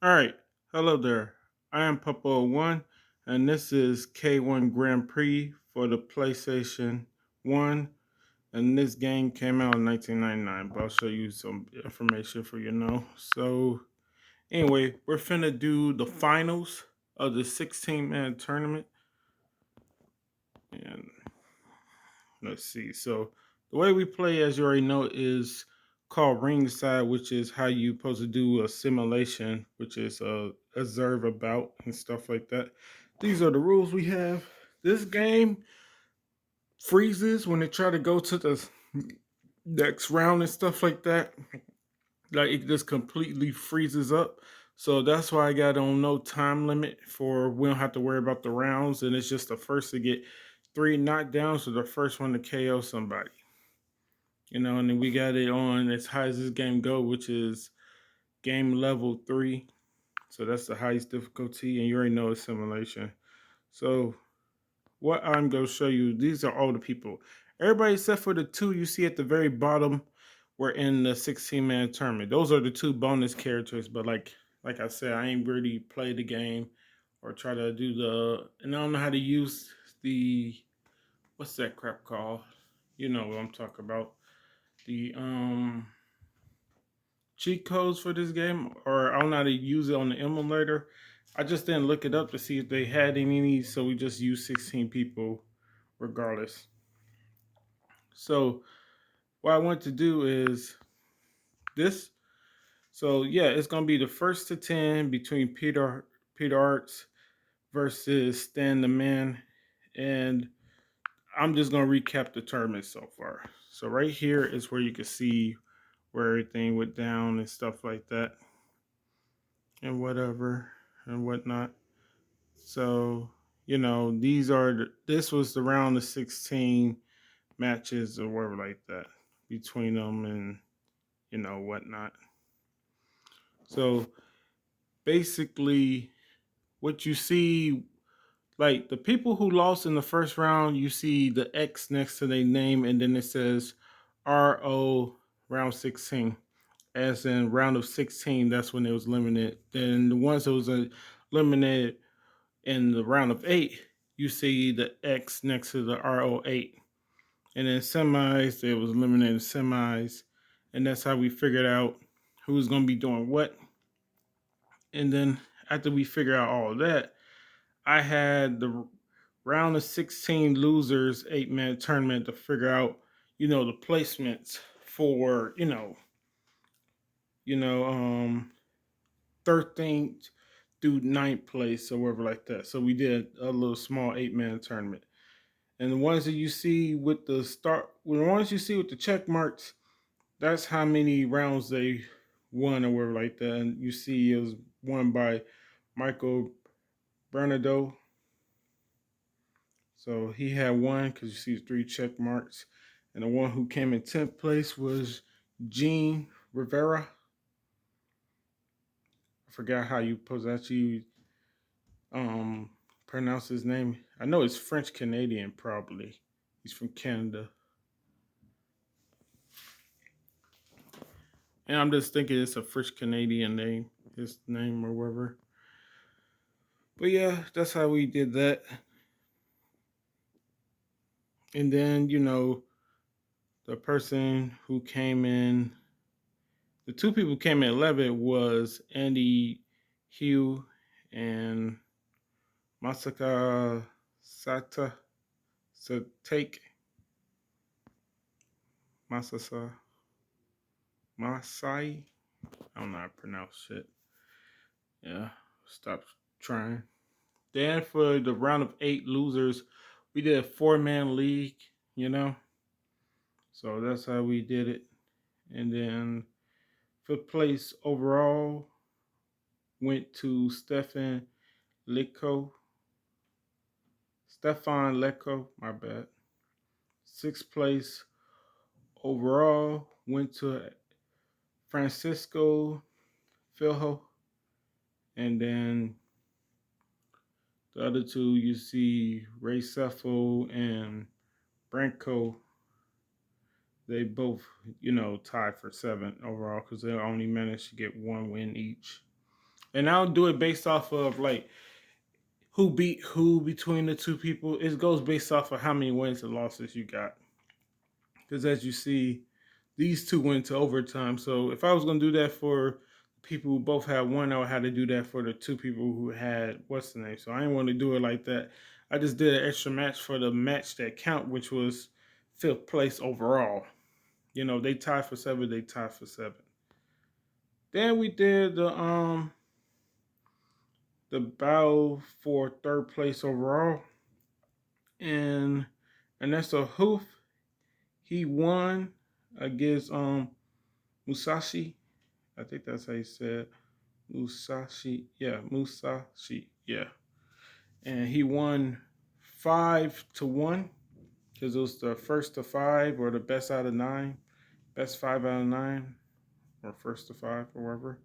All right. Hello there. I am Papa1, and this is K1 Grand Prix for the PlayStation 1. And this game came out in 1999, but I'll show you some information for you know. So, anyway, we're finna do the finals of the 16-man tournament. And let's see. So, the way we play, as you already know, is called ringside, which is how you supposed to do a simulation, which is observe about and stuff like that. These are the rules we have. This game freezes when they try to go to the next round and stuff like that. Like it just completely freezes up. So that's why I got on no time limit for we don't have to worry about the rounds, and it's just the first to get three knockdowns or the first one to KO somebody. And then we got it on as high as this game go, which is game level 3. So that's the highest difficulty, and you already know it's simulation. So what I'm gonna show you, these are all the people. Everybody except for the two you see at the very bottom were in the 16-man tournament. Those are the two bonus characters, but like I said, I ain't really played the game or try to do and I don't know how to use the what's that crap called? You know what I'm talking about. The cheat codes for this game, or I don't know how to use it on the emulator. I just didn't look it up to see if they had any, so we just used 16 people regardless. So what I want to do is this. So yeah, it's gonna be the first to 10 between Peter Arts versus Stan the Man, and I'm just gonna recap the tournament so far. So right here is where you can see where everything went down and stuff like that, and whatever and whatnot. So this was the round of 16 matches or whatever like that between them and whatnot. So basically, what you see, like the people who lost in the first round, you see the X next to their name, and then it says RO round 16. As in round of 16, that's when it was eliminated. Then the ones that was eliminated in the round of 8, you see the X next to the RO8. And then semis, it was eliminated semis. And that's how we figured out who's going to be doing what. And then after we figured out all of that, I had the round of 16 losers 8-man tournament to figure out, the placements for, you know, um, 13th through ninth place or whatever like that. So we did a little small 8-man tournament. And the ones that you see with the ones you see with the check marks, that's how many rounds they won or whatever like that. And you see it was won by Michael Bernardo. So he had one because you see the 3 check marks. And the one who came in 10th place was Gene Rivera. I forgot how you um pronounce his name. I know it's French Canadian probably. He's from Canada. And I'm just thinking it's a French Canadian name, his name or whatever. But yeah, that's how we did that. And then, the person who came in, the two people who came in 11 was Andy Hugh and Masaka Take Masasa Masai. I don't know how to pronounce shit. Yeah, stop trying. Then for the round of 8 losers, we did a 4-man league, you know. So that's how we did it. And then fifth place overall went to Lecco. Stefan Lecco, my bad. Sixth place overall went to Francisco Filho. And then the other two, you see Ray Cepho and Branco. They both, tied for 7th overall because they only managed to get 1 win each. And I don't do it based off of like who beat who between the two people. It goes based off of how many wins and losses you got. Because as you see, these two went to overtime. So if I was going to do that for people who both had one, I would have to do that for the two people who had what's the name. So I didn't want to do it like that. I just did an extra match for the match that count, which was fifth place overall. You know, they tied for seven. They tied for seven. Then we did the battle for third place overall, and that's a Hoof. He won against Musashi. I think that's how you said Musashi. Yeah, Musashi. Yeah, and he won 5-1 because it was the first to five or the best out of nine, best 5 out of 9, or first to five or whatever.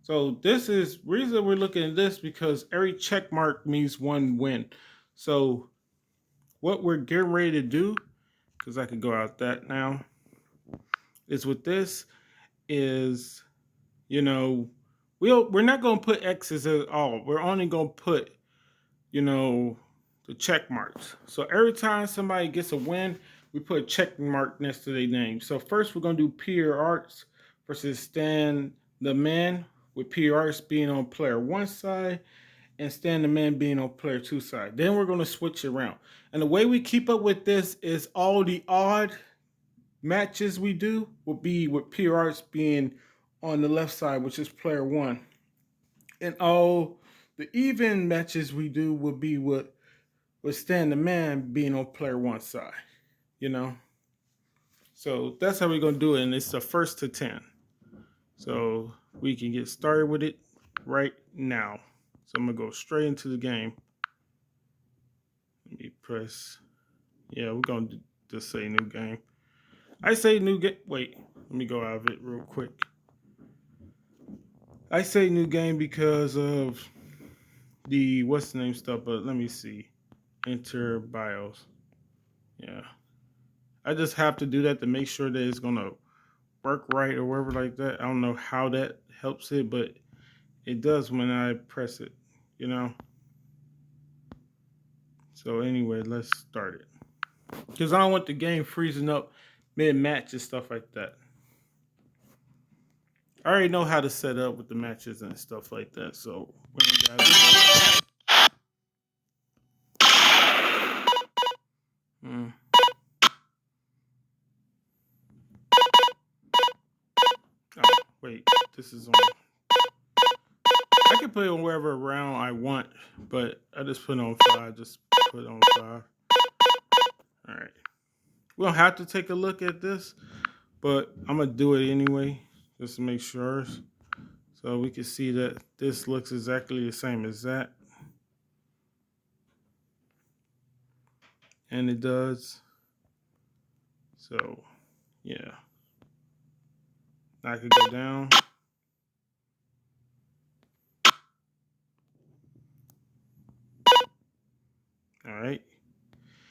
So this is reason we're looking at this because every check mark means one win. So what we're getting ready to do, because I could go out that now, is with this is, you know, we're not going to put X's at all. We're only going to put, you know, the check marks. So every time somebody gets a win, we put a check mark next to their name. So first we're going to do Peter Arts versus Stan the Man, with Peter Arts being on player one side and Stan the Man being on player two side. Then we're going to switch it around. And the way we keep up with this is all the odd matches we do will be with Peter Arts being on the left side, which is player one. And all the even matches we do will be with Stan the Man being on player one side, you know? So that's how we're going to do it. And it's the first to 10. So we can get started with it right now. So I'm going to go straight into the game. Let me press. Yeah, we're going to just say new game. I say new game. Wait, let me go out of it real quick. I say new game because of the what's the name stuff, but let me see. Enter BIOS. Yeah. I just have to do that to make sure that it's going to work right or whatever like that. I don't know how that helps it, but it does when I press it, you know? So anyway, let's start it. Because I don't want the game freezing up mid-match and stuff like that. I already know how to set up with the matches and stuff like that. So when you guys... Oh, wait. This is on... I can put it on wherever round I want, but I just put it on 5. Just put it on 5. All right. We don't have to take a look at this, but I'm going to do it anyway, just to make sure. So we can see that this looks exactly the same as that. And it does. So, yeah. I could go down. All right.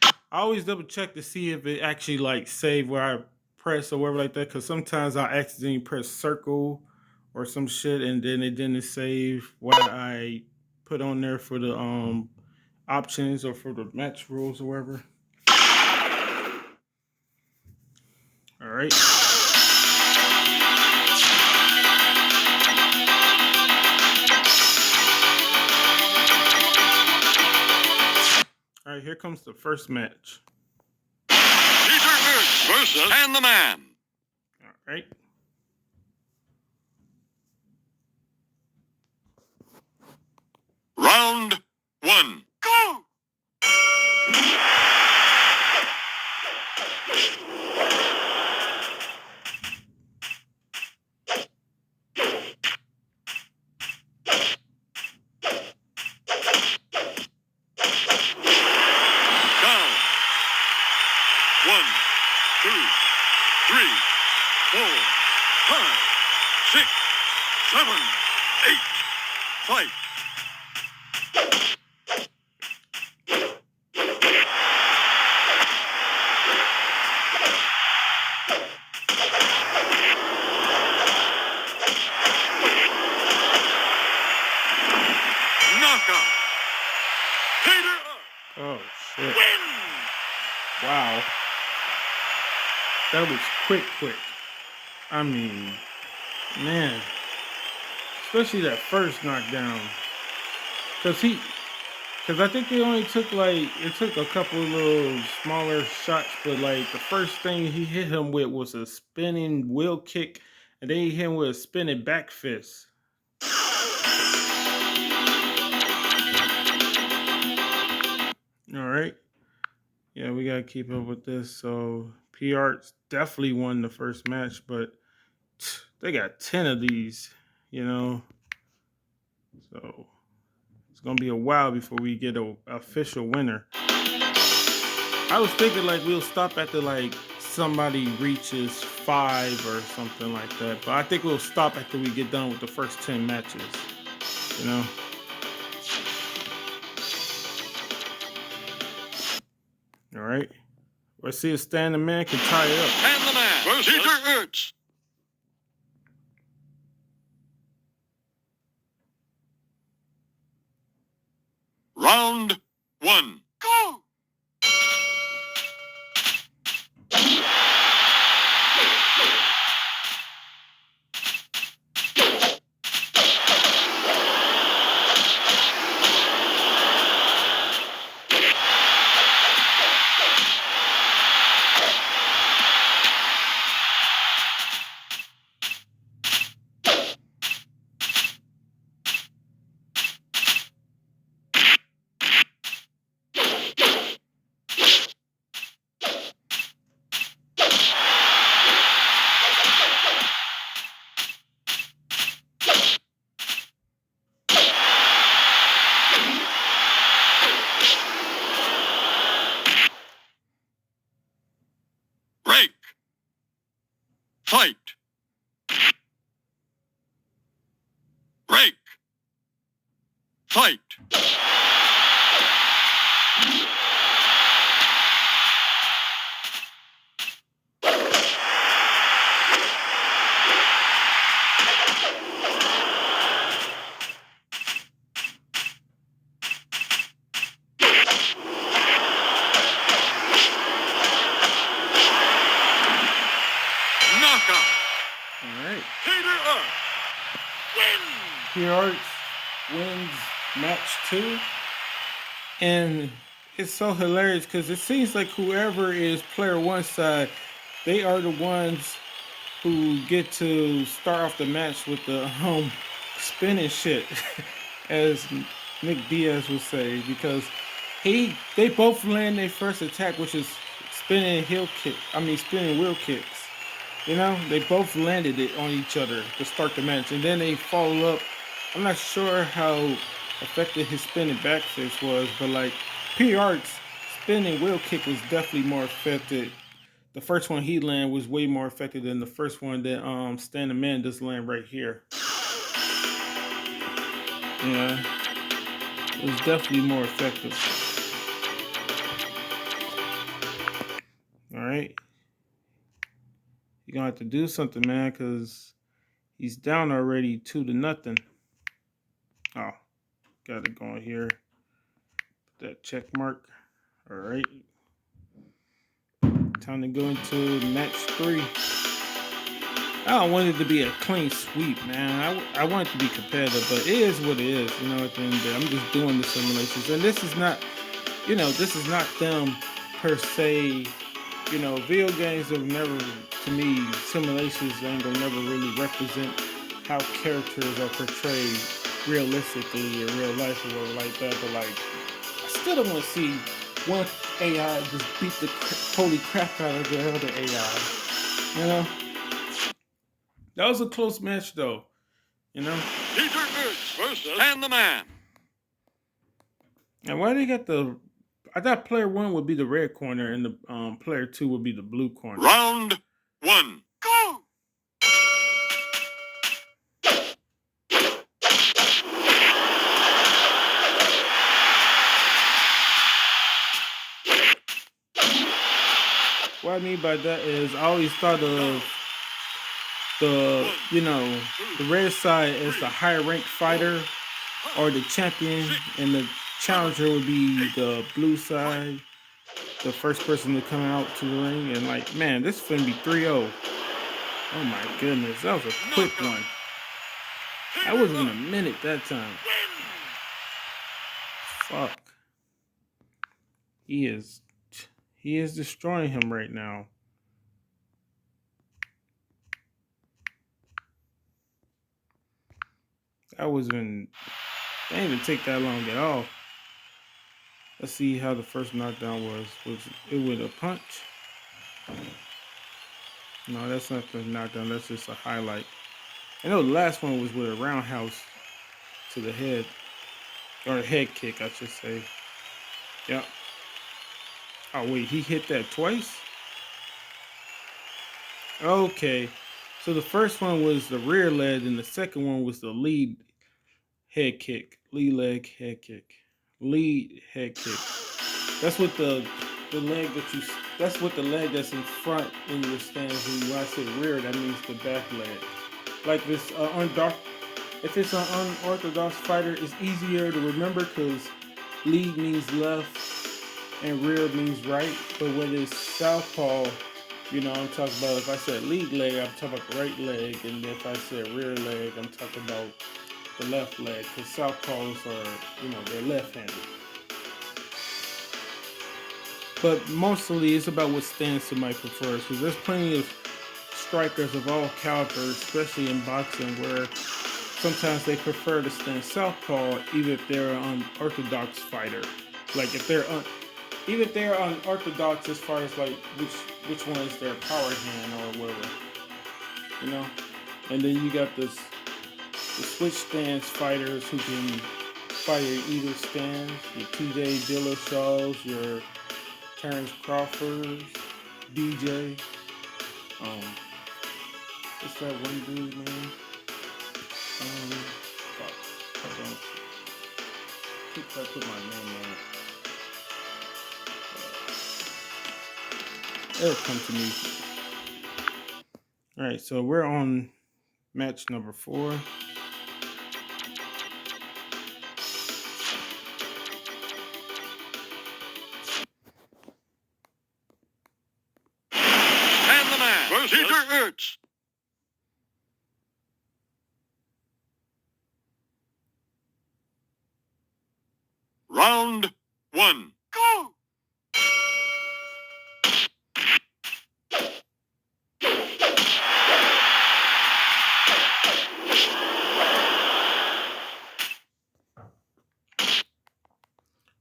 I always double check to see if it actually like saved where I press or whatever like that, because sometimes I accidentally press circle or some shit and then it didn't save what I put on there for the options or for the match rules or whatever. All right. All right, here comes the first match. Peter Arts versus Stan the Man. All right. Round 1. Go! Down. 1, 2, 3, 4, 5, 6, 7, 8. Fight. Knockout. Peter Oh shit! wins. Wow, that was quick. I mean, man, especially that first knockdown, cause I think they only took it took a couple of little smaller shots, but like the first thing he hit him with was a spinning wheel kick, and then he hit him with a spinning back fist. All right. Yeah, we gotta keep up with this. So P Arts definitely won the first match, but they got 10 of these, you know. So it's gonna be a while before we get a official winner. I was thinking like we'll stop at the like somebody reaches 5 or something like that, but I think we'll stop after we get done with the first 10 matches. You know. All right. Let's see if standing man can tie it up. And the man versus Peter Ertz. Round 1. Go! Break. Fight. Break. Fight. Knockout. All right. Peter Ertz wins. P Arts wins match 2. And it's so hilarious because it seems like whoever is player 1 side, they are the ones who get to start off the match with the spinning shit, as Nick Diaz would say, because they both land their first attack, which is spinning wheel kicks. You know, they both landed it on each other to start the match, and then they follow up. I'm not sure how effective his spinning back fist was, but like P Art's spinning wheel kick was definitely more effective. The first one he landed was way more effective than the first one that Stan the Man just land right here. Yeah, it was definitely more effective. All right, you're gonna have to do something, man, because he's down already 2-0. Oh, got it going here. Put that check mark. All right. Time to go into match 3. I don't want it to be a clean sweep, man. I want it to be competitive, but it is what it is. You know, at the end of the day, I'm just doing the simulations, and this is not, this is not them per se. You know, video games have never, to me, simulations ain't gonna never really represent how characters are portrayed realistically in real life or whatever like that. But like, I still don't want to see one AI just beat the holy crap out of the other AI. You know, that was a close match though. You know, Peter Ertz versus and the man. and why they got the? I thought player 1 would be the red corner and the player 2 would be the blue corner. Round 1. Go! What I mean by that is I always thought of the red side as the higher ranked fighter, or the champion, and the challenger would be the blue side, the first person to come out to the ring. And like, man, this is gonna be 3-0. Oh my goodness, that was a quick one. That wasn't even a minute that time. Fuck. He is destroying him right now. That didn't even take that long at all. Let's see how the first knockdown was. Was it with a punch? No, that's not the knockdown. That's just a highlight. I know the last one was with a roundhouse to the head. Or a head kick, I should say. Yep. Oh, wait, he hit that twice? Okay. So the first one was the rear leg, and the second one was the lead head kick. Lead leg head kick. Lead head kick. That's what the leg that you. That's what the leg that's in front in your stance. When I say rear, that means the back leg. Like this if it's an unorthodox fighter, it's easier to remember because lead means left and rear means right. But when it's southpaw, I'm talking about, if I said lead leg, I'm talking about the right leg, and if I said rear leg, I'm talking about the left leg, because southpaws are, they're left-handed. But mostly it's about what stance somebody prefers, because there's plenty of strikers of all calibers, especially in boxing, where sometimes they prefer to stand southpaw, even if they're an unorthodox fighter. Like even if they're unorthodox as far as like which one is their power hand or whatever, And then you got the switch stance fighters who can fight at either stance. Your T.J. Dillashaws, your Terrence Crawfords, DJ. What's that one dude, man? Fuck. Hold on. Keep trying to put my name on it. It'll come to me. All right, so we're on match number 4. And the man, Peter Ertz. Round 1. Go!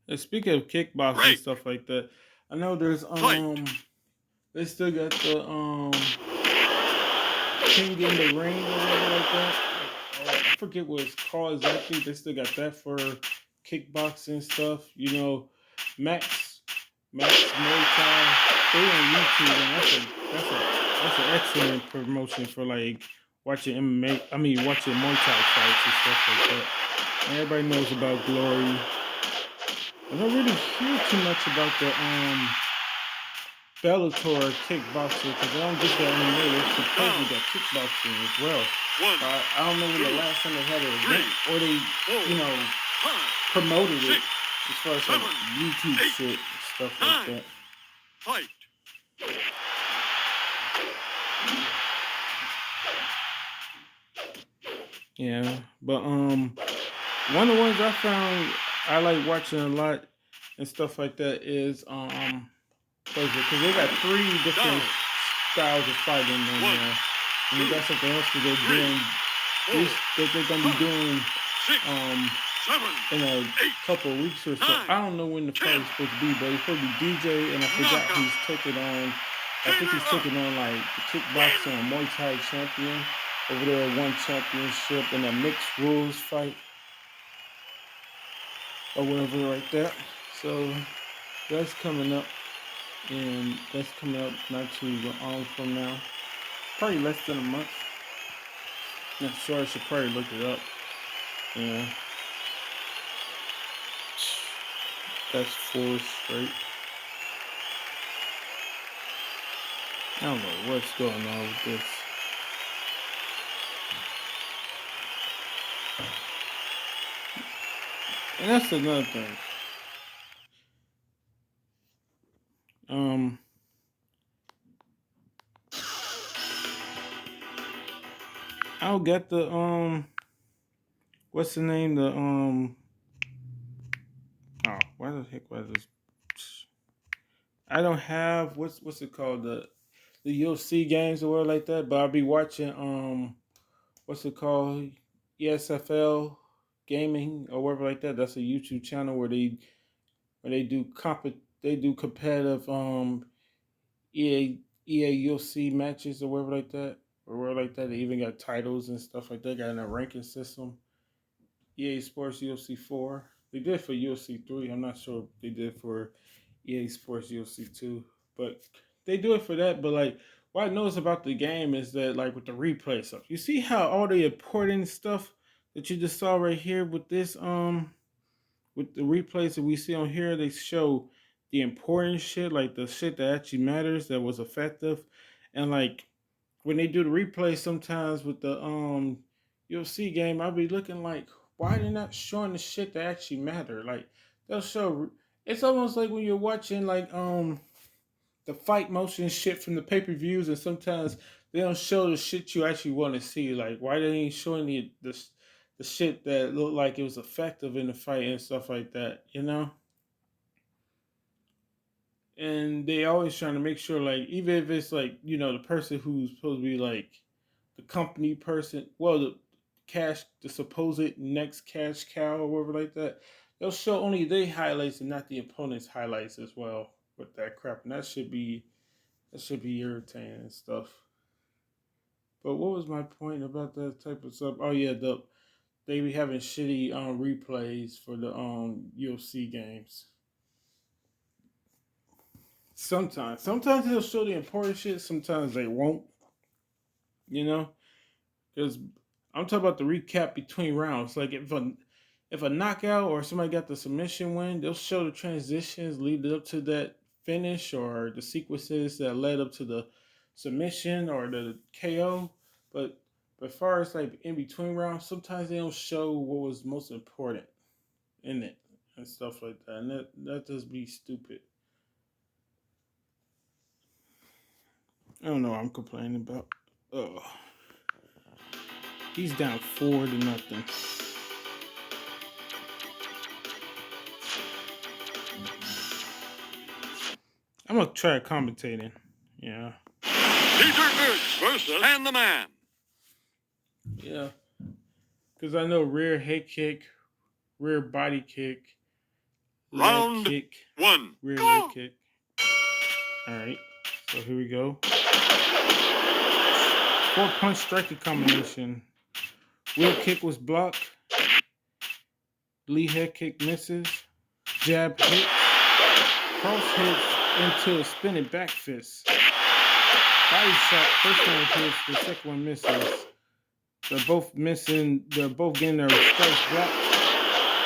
And speaking of kickboxing and stuff like that, I know there's they still got the King in the Ring or whatever like that. I forget what it's called exactly. They still got that for kickboxing stuff. Max Muay Thai. They on YouTube, and that's an excellent promotion for like watching MMA. I mean, watching Muay Thai fights and stuff like that. And everybody knows about Glory. I don't really hear too much about the Bellator kickboxing, because I don't get that anymore. They supposedly got kickboxing as well. I don't know when the last time they had an event or they, promoted it as far as like YouTube shit and stuff like that. Fight. Yeah, but one of the ones I found I like watching a lot and stuff like that is because they got 3 different styles of fighting in there. And they got something else that they're doing. That they're gonna be doing in a couple of weeks or so. I don't know when the fight is supposed to be, but it's supposed to be DJ, and I forgot who's taking on. I think he's taking on like the kickboxing or Muay Thai champion over there at one championship in a mixed rules fight or whatever like that. So that's coming up, and that's coming up not too long from now. Probably less than a month. Not sure. I should probably look it up. Yeah. That's 4 straight. I don't know what's going on with this. And that's another thing. Um, I don't get the what's the name? The oh, why the heck was this? I don't have what's it called, the UFC games or whatever like that. But I'll be watching what's it called, ESFL gaming or whatever like that. That's a YouTube channel where they do competitive EA UFC matches or whatever like that, or whatever like that. They even got titles and stuff like that. Got in a ranking system. EA Sports UFC 4. They did for UFC 3. I'm not sure if they did for EA Sports UFC 2, but they do it for that. But like, what I notice about the game is that like with the replay stuff, you see how all the important stuff that you just saw right here with this with the replays that we see on here, they show the important shit, like the shit that actually matters, that was effective, and like when they do the replay, sometimes with the UFC game, I'll be looking like, why they not showing the shit that actually matter? Like they'll show. It's almost like when you're watching like the fight motion shit from the pay per views, and sometimes they don't show the shit you actually want to see. Like why they ain't showing the shit that looked like it was effective in the fight and stuff like that, you know? And they always trying to make sure, like, even if it's like, you know, the person who's supposed to be like the company person, well, the supposed next cash cow or whatever like that, they'll show only their highlights and not the opponent's highlights as well with that crap, and that should be irritating and stuff. But what was my point about that type of stuff? Oh yeah, they be having shitty replays for the UFC games. Sometimes they'll show the important shit. Sometimes they won't. You know, because I'm talking about the recap between rounds. Like if a knockout or somebody got the submission win, they'll show the transitions leading up to that finish or the sequences that led up to the submission or the KO. But as far as like in between rounds, sometimes they don't show what was most important in it and stuff like that. And that just be stupid. I don't know what I'm complaining about. Oh, he's down 4-0. I'm gonna try commentating. Yeah. Peter Urch versus and the man. Yeah. Because I know rear head kick, rear body kick, Round leg kick, one. rear Go. leg kick. All right. So here we go. 4-punch striker combination. Wheel kick was blocked. Lee head kick misses. Jab hits. Cross hits into a spinning back fist. Body shot. First one hits. The second one misses. They're both missing. They're both getting their strikes blocked.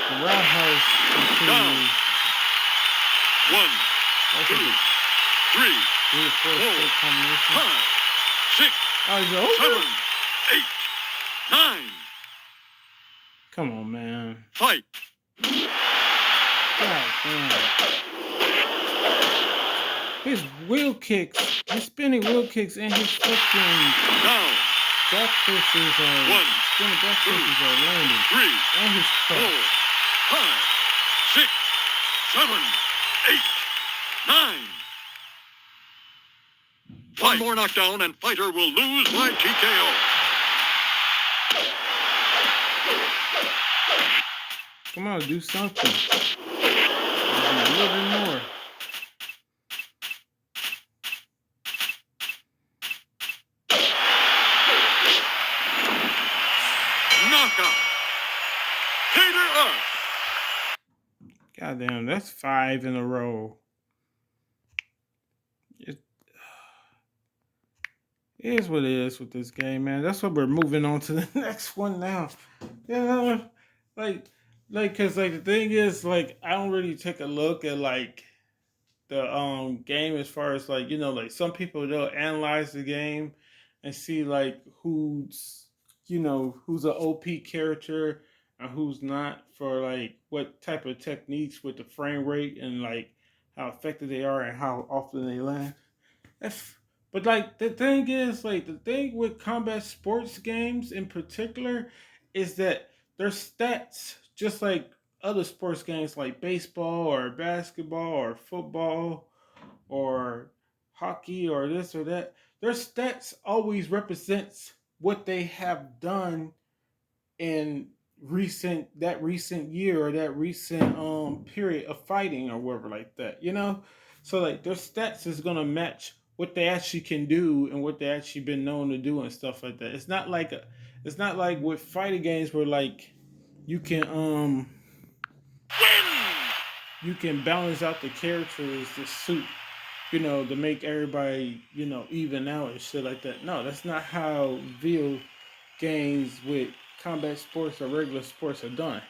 The roundhouse continues. One, two, three, 4, 5, 6, oh, is it over? 7, 8, 9. Come on, man. Fight. God damn. His wheel kicks, his spinning wheel kicks, and his fucking Down. back fists is One, spinning back fists are landing. 3, And his 4, cross. 5, 6, 7, 8, 9. One more knockdown and fighter will lose by TKO. Come on, do something. A little bit more. Knockout. Peter Urch. Goddamn, that's 5 in a row. It is what it is with this game, man. That's what we're moving on to the next one now. Yeah, cause like the thing is, like, I don't really take a look at like the game as far as like, you know, like some people they'll analyze the game and see like who's an OP character and who's not for like what type of techniques with the frame rate and like how effective they are and how often they land. That's, but like the thing is, like the thing with combat sports games in particular is that their stats, just like other sports games like baseball or basketball or football or hockey or this or that, their stats always represents what they have done in recent year or that recent period of fighting or whatever like that, you know? So like their stats is gonna match what they actually can do and what they actually been known to do and stuff like that. It's not like with fighting games where like you can um you can balance out the characters to suit, to make everybody, even out and shit like that. No, that's not how video games with combat sports or regular sports are done.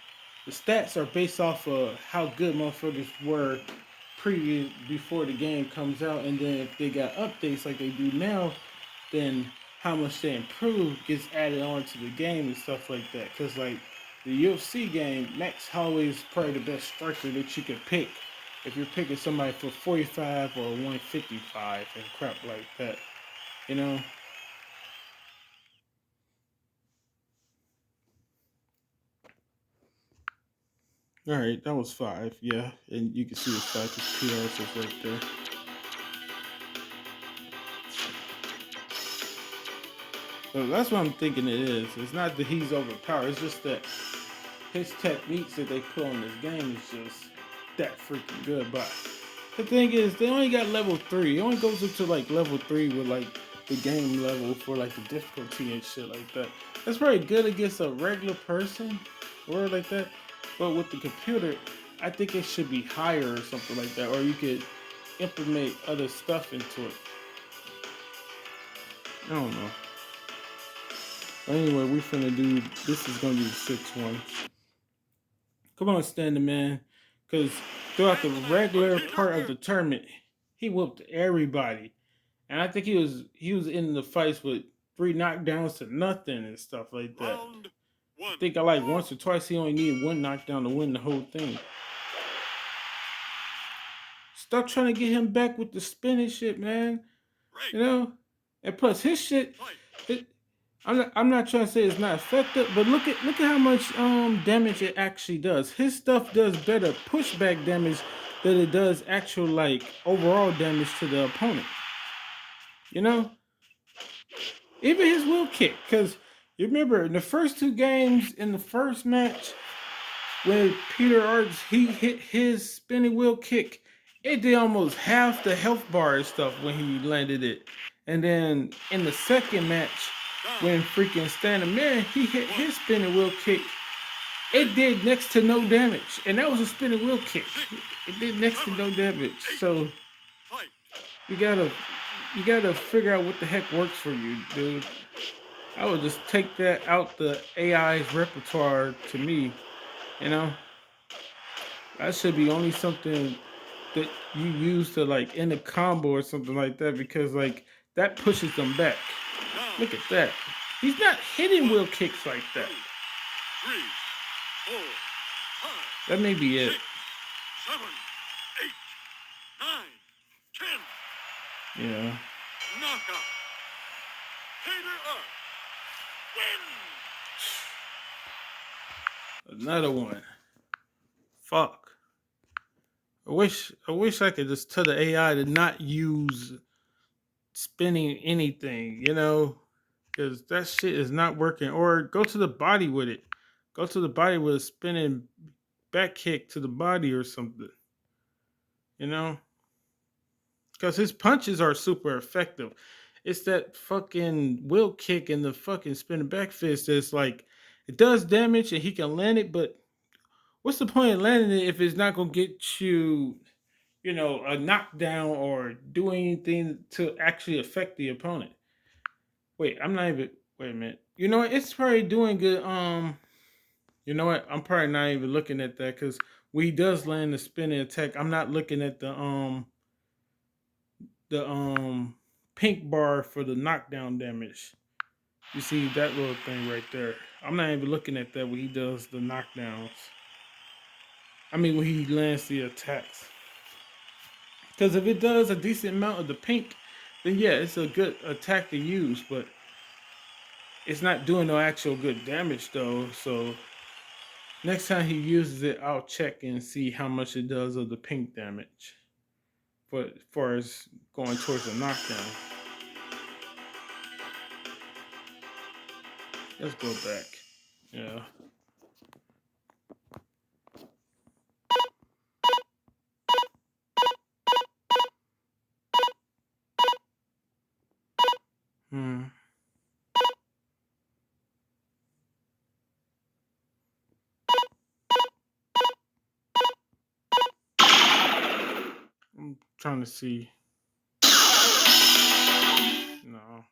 The stats are based off of how good motherfuckers were previous before the game comes out, and then if they got updates like they do now, then how much they improve gets added on to the game and stuff like that. Cause like the UFC game, Max Holloway is probably the best striker that you could pick if you're picking somebody for 45 or 155 and crap like that. You know, all right, that was five. Yeah, and you can see it's five because PRs is right there. So that's what I'm thinking it is. It's not that he's overpowered. It's just that his techniques that they put on this game is just that freaking good. But the thing is, they only got level 3. It only goes up to like level 3 with like the game level for like the difficulty and shit like that. That's probably good against a regular person or like that. But with the computer, I think it should be higher or something like that. Or you could implement other stuff into it. I don't know. But anyway, we finna do. This is gonna be the sixth one. Come on, Standing Man, because throughout the regular part of the tournament, he whooped everybody, and I think he was in the fights with 3 knockdowns to nothing and stuff like that. I think I like once or twice he only needed 1 knockdown to win the whole thing. Stop trying to get him back with the spinning shit, man. You know, and plus his shit. It, I'm not trying to say it's not effective, but look at how much damage it actually does. His stuff does better pushback damage than it does actual like overall damage to the opponent. You know, even his wheel kick, because you remember in the first 2 games in the first match when Peter Arts he hit his spinning wheel kick, it did almost half the health bar and stuff when he landed it, and then in the second match when freaking Standing Man he hit his spinning wheel kick, it did next to no damage, and that was a spinning wheel kick. It did next to no damage. So you gotta figure out what the heck works for you, dude. I would just take that out the AI's repertoire to me. You know, that should be only something that you use to like end a combo or something like that because like that pushes them back. Look at that. He's not hitting wheel kicks like that. That may be it. 7, 8, 9, 10. Yeah. Knockout. Peter Art wins. Another one. Fuck. I wish I could just tell the AI to not use spinning anything, because that shit is not working. Or go to the body with it. Go to the body with a spinning back kick to the body or something. You know? Because his punches are super effective. It's that fucking wheel kick and the fucking spinning back fist that's like, it does damage and he can land it, but what's the point of landing it if it's not going to get you, a knockdown or do anything to actually affect the opponent? Wait, I'm not even. Wait a minute. You know what? It's probably doing good. You know what? I'm probably not even looking at that because when he does land the spinning attack, I'm not looking at the pink bar for the knockdown damage. You see that little thing right there. I'm not even looking at that when he does the knockdowns. I mean, when he lands the attacks. Because if it does a decent amount of the pink, then yeah, it's a good attack to use. But it's not doing no actual good damage though. So next time he uses it, I'll check and see how much it does of the pink damage. But as far as going towards a knockdown, let's go back. Yeah. Hmm. I'm trying to see. No.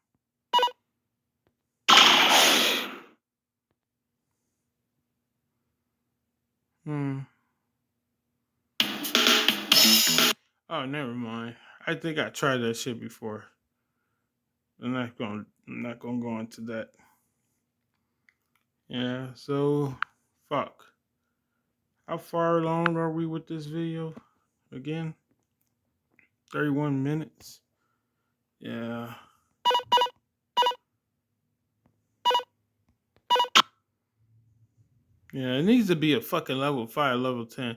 Hmm. Oh, never mind. I think I tried that shit before. I'm not gonna go into that. Yeah, so fuck. How far along are we with this video? Again? 31 minutes. Yeah. Yeah, it needs to be a fucking level 5, level 10.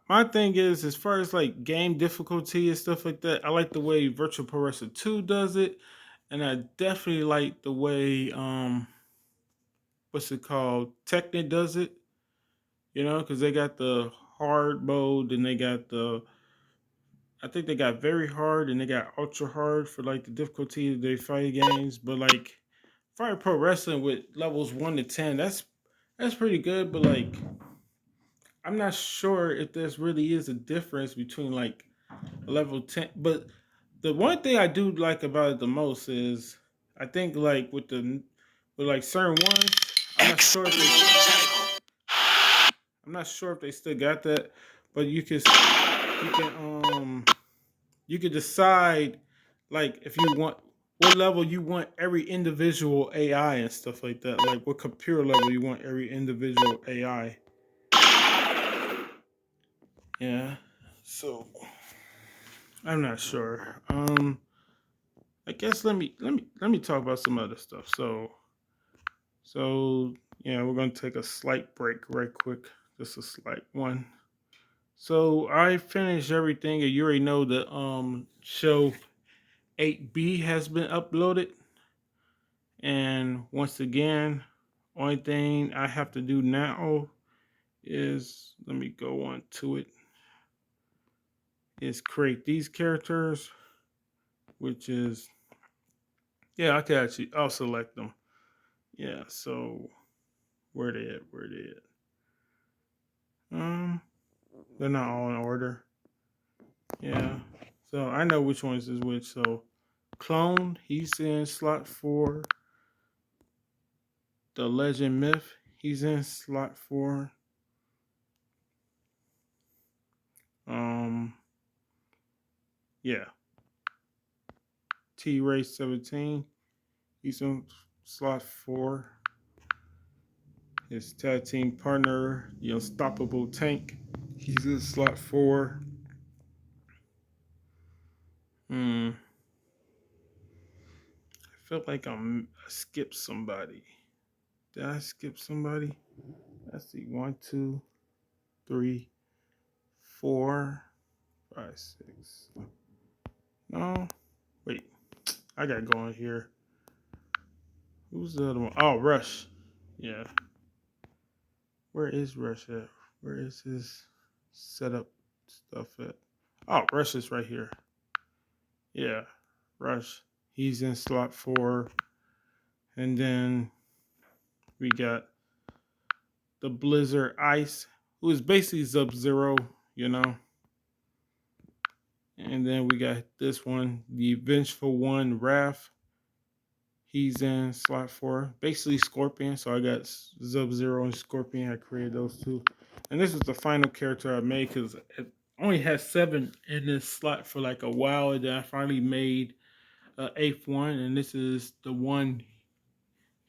My thing is, as far as like game difficulty and stuff like that, I like the way Virtual Pro Wrestler 2 does it. And I definitely like the way what's it called? Technic does it. You know, because they got the hard mode and they got the I think they got very hard and they got ultra hard for like the difficulty of their fight games. But like Fire Pro Wrestling with levels 1 to 10, that's pretty good. But like I'm not sure if there's really is a difference between like level 10. But the one thing I do like about it the most is I think like with like certain ones, I'm not sure if they still got that, but you can you can decide like if you want what level you want every individual AI and stuff like that. Like what computer level you want every individual AI. Yeah. So I'm not sure. I guess let me talk about some other stuff. So yeah, we're gonna take a slight break right quick. Just a slight one. So I finished everything and you already know the show 8B has been uploaded. And once again, only thing I have to do now is let me go on to it. Is create these characters, which is yeah, I can actually I'll select them. Yeah, so where they at? Where they at? They're not all in order. Yeah. So I know which ones is which. So clone, he's in slot 4. The legend myth, he's in slot 4. Um yeah. T Race 17. He's in slot 4. His tag team partner, the Unstoppable Tank, he's in slot 4. I feel like I skipped somebody. Did I skip somebody? Let's see. 1, 2, 3, 4, 5, 6. No. Wait. I got going here. Who's the other one? Oh, Rush. Yeah. Where is Rush at? Where is his setup stuff at? Oh, Rush is right here. Yeah, Rush. He's in slot 4. And then we got the Blizzard Ice, who is basically Sub Zero, you know. And then we got this one, the Vengeful One Wrath. He's in slot 4. Basically Scorpion. So I got Sub Zero and Scorpion. I created those two. And this is the final character I made because it only has 7 in this slot for like a while. And then I finally made 8th one. And this is the one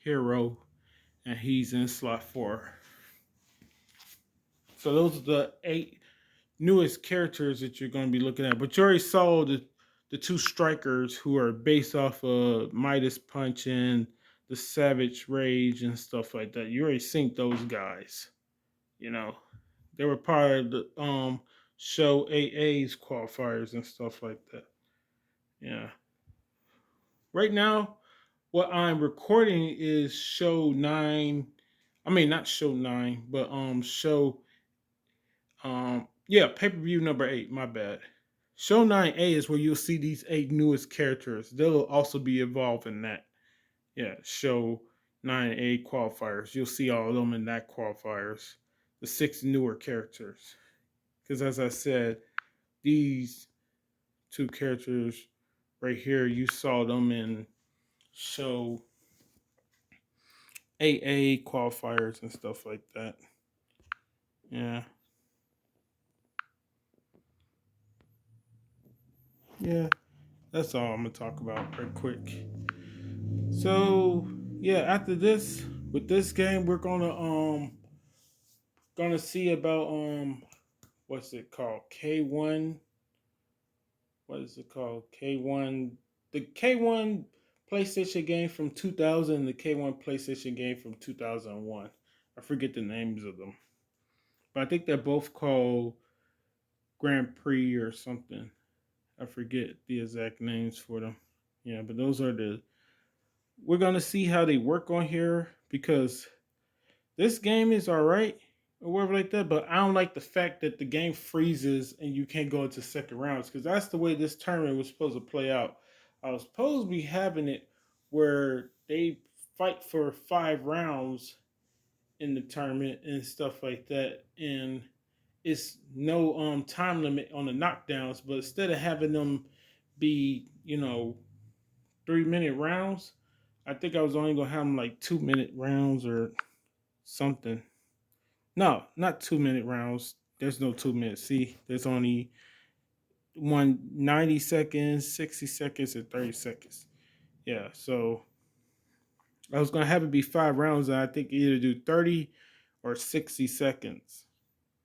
hero, and he's in slot 4. So those are the 8 newest characters that you're going to be looking at. But you already saw the 2 strikers who are based off of Midas Punch and the Savage Rage and stuff like that. You already seen those guys. You know, they were part of the show AA's qualifiers and stuff like that. Yeah. Right now, what I'm recording is show 9. I mean, not show 9, but show yeah, pay-per-view number 8, my bad. Show 9A is where you'll see these 8 newest characters. They'll also be involved in that. Yeah, show 9A qualifiers. You'll see all of them in that qualifiers. The 6 newer characters. Because as I said, these 2 characters right here, you saw them in show 8A qualifiers and stuff like that. Yeah. Yeah. That's all I'm gonna talk about right quick. So yeah, after this, with this game, we're gonna see about what's it called? K1. What is it called? K1. The K1 PlayStation game from 2000 and the K1 PlayStation game from 2001. I forget the names of them. But I think they're both called Grand Prix or something. I forget the exact names for them. Yeah, but those are the. We're gonna see how they work on here because this game is all right or whatever like that. But I don't like the fact that the game freezes and you can't go into second rounds because that's the way this tournament was supposed to play out. I was supposed to be having it where they fight for 5 rounds in the tournament and stuff like that, and it's no time limit on the knockdowns. But instead of having them be 3-minute rounds, I think I was only gonna have them like 2-minute rounds or something. No, not 2-minute rounds. There's no 2 minutes. See, there's only 1 90 seconds, 60 seconds, and 30 seconds. Yeah, so I was gonna have it be 5 rounds, and I think either do 30 or 60 seconds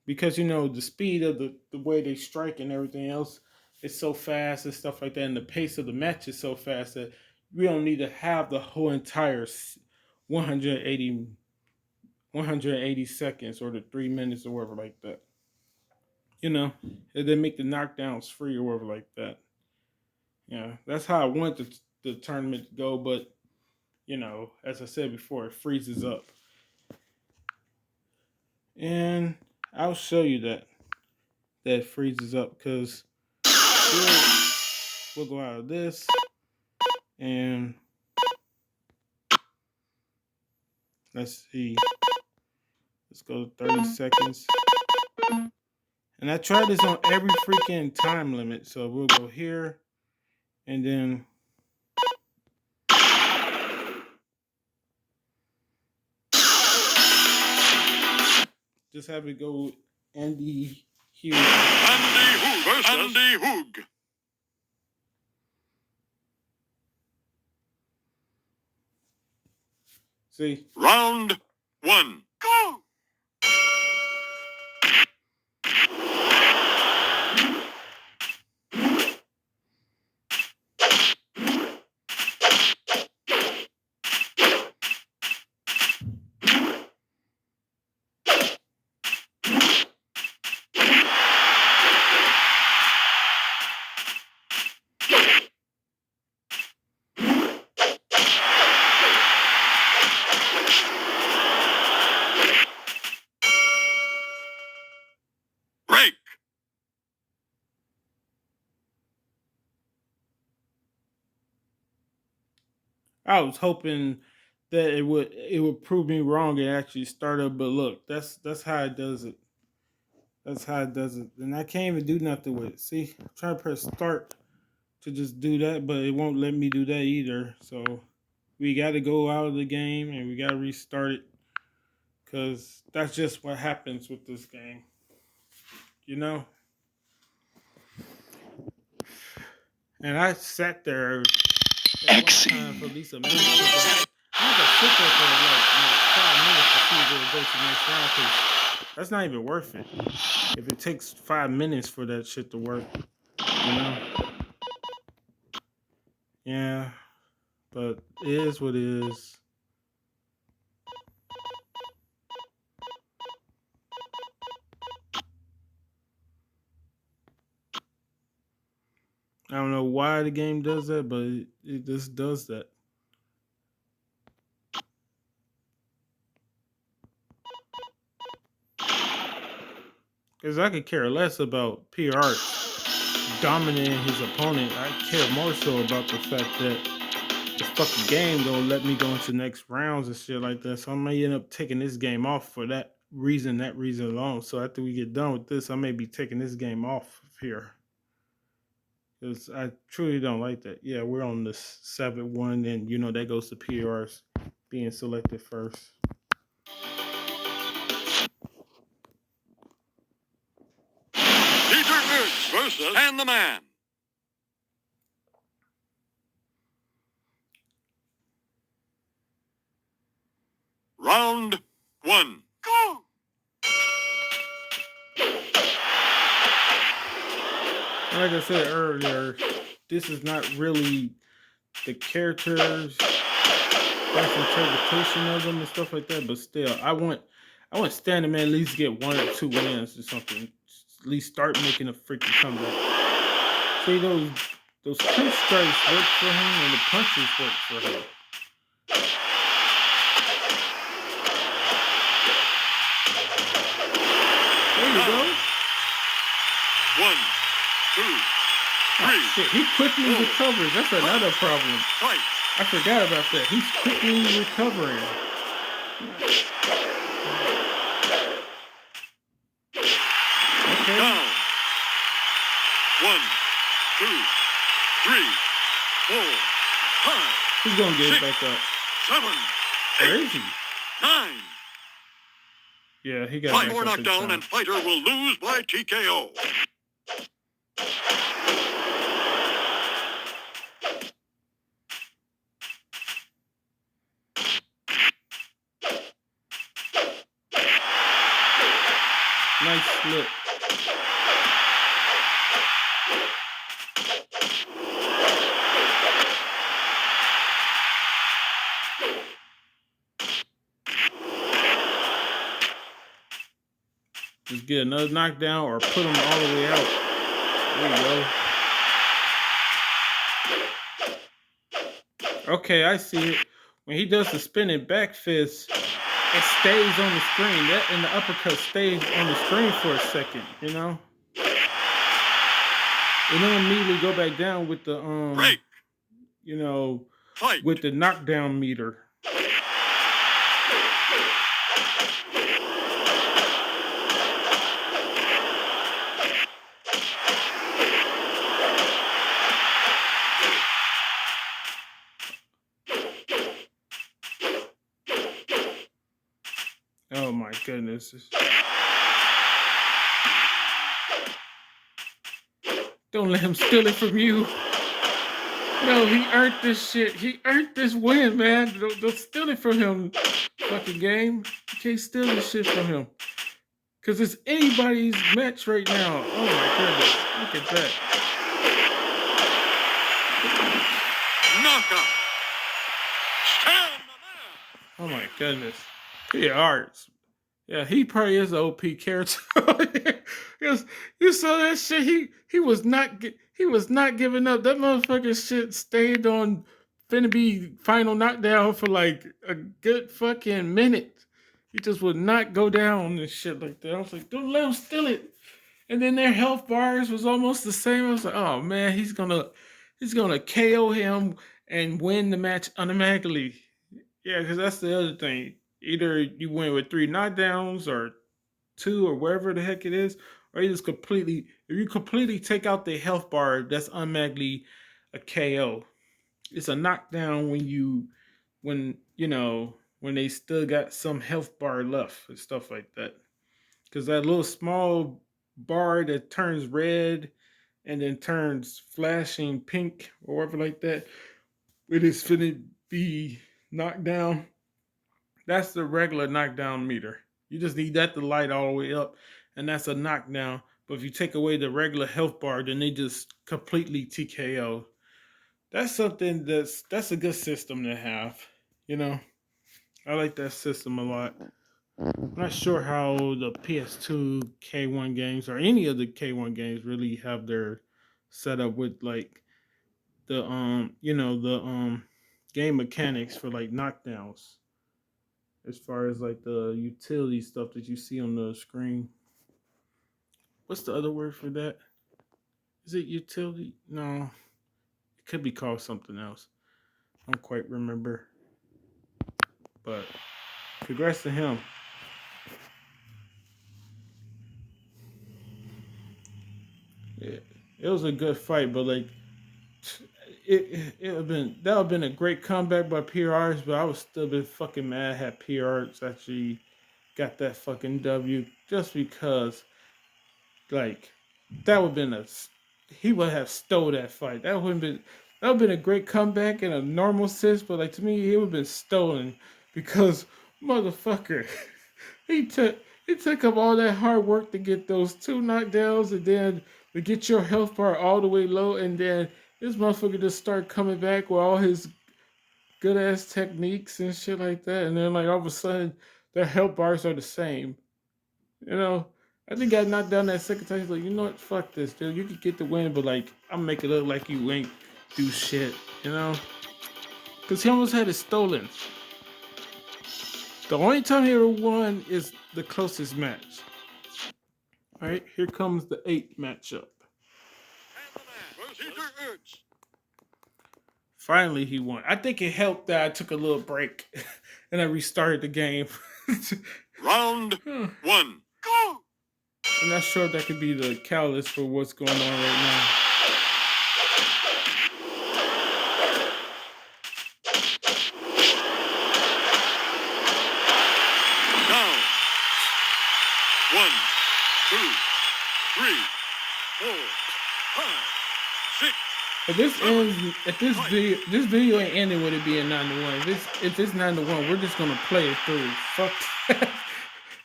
because the speed of the way they strike and everything else is so fast and stuff like that, and the pace of the match is so fast that we don't need to have the whole entire 180 180 seconds or the 3 minutes or whatever like that. And they make the knockdowns free or whatever like that. Yeah, that's how I want the tournament to go, but as I said before, it freezes up. And I'll show you that freezes up because we'll go out of this and let's see. Let's go to 30 seconds. And I tried this on every freaking time limit. So we'll go here and then just have it go Andy Hughes. Andy Hoog versus Andy Hoog. See? Round 1. Go! Break. I was hoping that it would prove me wrong and actually start up, but look, that's how it does it. That's how it does it. And I can't even do nothing with it. See, I'm trying to press start to just do that, but it won't let me do that either. So we got to go out of the game and we got to restart it because that's just what happens with this game. And I sat there at one time for at least a minute. I gotta sit there for like 5 minutes to see if it'll go to the next round because that's not even worth it. If it takes 5 minutes for that shit to work, you know? Yeah, but it is what it is. I don't know why the game does that, but it just does that. Because I could care less about PR dominating his opponent. I care more so about the fact that the fucking game don't let me go into next rounds and shit like that. So I may end up taking this game off for that reason alone. So after we get done with this, I may be taking this game off of here. Because I truly don't like that. Yeah, we're on this 7-1, and you know that goes to PRs being selected first. Peter Rich versus and the man. Round 1. Go! Like I said earlier, this is not really the characters' best interpretation of them and stuff like that. But still, I want Standing Man at least get 1 or 2 wins or something. At least start making a freaking comeback. See those punch strikes work for him and the punches work for him. There you go. 1, 2, 3. Shit, he quickly recovers. That's another problem. Fight. I forgot about that. He's quickly recovering. Okay. Down. 1, 2, 3, 4, 5. He's gonna get 6, back up. 7, Where 8, is he? 9. Yeah, he got 5 back more up in knockdown time. and fighter will lose by TKO. Nice slip. Just get another knockdown or put him all the way out. There you go. Okay, I see it. When he does the spinning back fist, it stays on the screen. That and the uppercut stays on the screen for a second, you know? And then immediately go back down with the Break. you know, Fight. with the knockdown meter. Oh my goodness. Don't let him steal it from you. No, he earned this shit. He earned this win, man. Don't steal it from him, fucking game. You can't steal this shit from him. Because it's anybody's match right now. Oh my goodness. Look at that. Knockout. Stand the man. Oh my goodness. PRs. Yeah, he probably is an OP character. Because you saw that shit. He was not giving up. That motherfucking shit stayed on finna be final knockdown for like a good fucking minute. He just would not go down and shit like that. I was like, don't let him steal it. And then their health bars was almost the same. I was like, oh man, he's gonna KO him and win the match automatically. Yeah, because that's the other thing. Either you win with 3 knockdowns or 2 or wherever the heck it is, or you just completely, if you completely take out the health bar, that's automatically a KO. It's a knockdown when they still got some health bar left and stuff like that. Because that little small bar that turns red and then turns flashing pink or whatever like that, it is finna be knockdown. That's the regular knockdown meter. You just need that to light all the way up, and that's a knockdown. But if you take away the regular health bar, then they just completely TKO. That's something that's a good system to have. You know, I like that system a lot. I'm not sure how the PS2 K1 games or any of the K1 games really have their setup with like the game mechanics for like knockdowns as far as like the utility stuff that you see on the screen. What's the other word for that? Is it utility? No, it could be called something else. I don't quite remember. But congrats to him. It was a good fight, but like it would been that would have been a great comeback by PRs, but I was still been fucking mad had PRs actually got that fucking W just because like that would have been a he would have stole that fight. That would have been a great comeback in a normal sense, but like to me it would have been stolen because motherfucker he took up all that hard work to get those two knockdowns and then to get your health bar all the way low and then this motherfucker just start coming back with all his good ass techniques and shit like that and then like all of a sudden their health bars are the same. You know, I think I knocked down that second time. He's like, you know what? Fuck this, dude. You could get the win, but like, I'll make it look like you ain't do shit. You know, because he almost had it stolen. The only time he ever won is the closest match. All right, here comes the eighth matchup. Finally, he won. I think it helped that I took a little break and I restarted the game. Round one. Go! I'm not sure if that could be the catalyst for what's going on right now. Now. 1, 2, 3, 4, 5, 6. This video ain't ending with it being 9-1. If it's 9-1, we're just gonna play it through. Fuck that.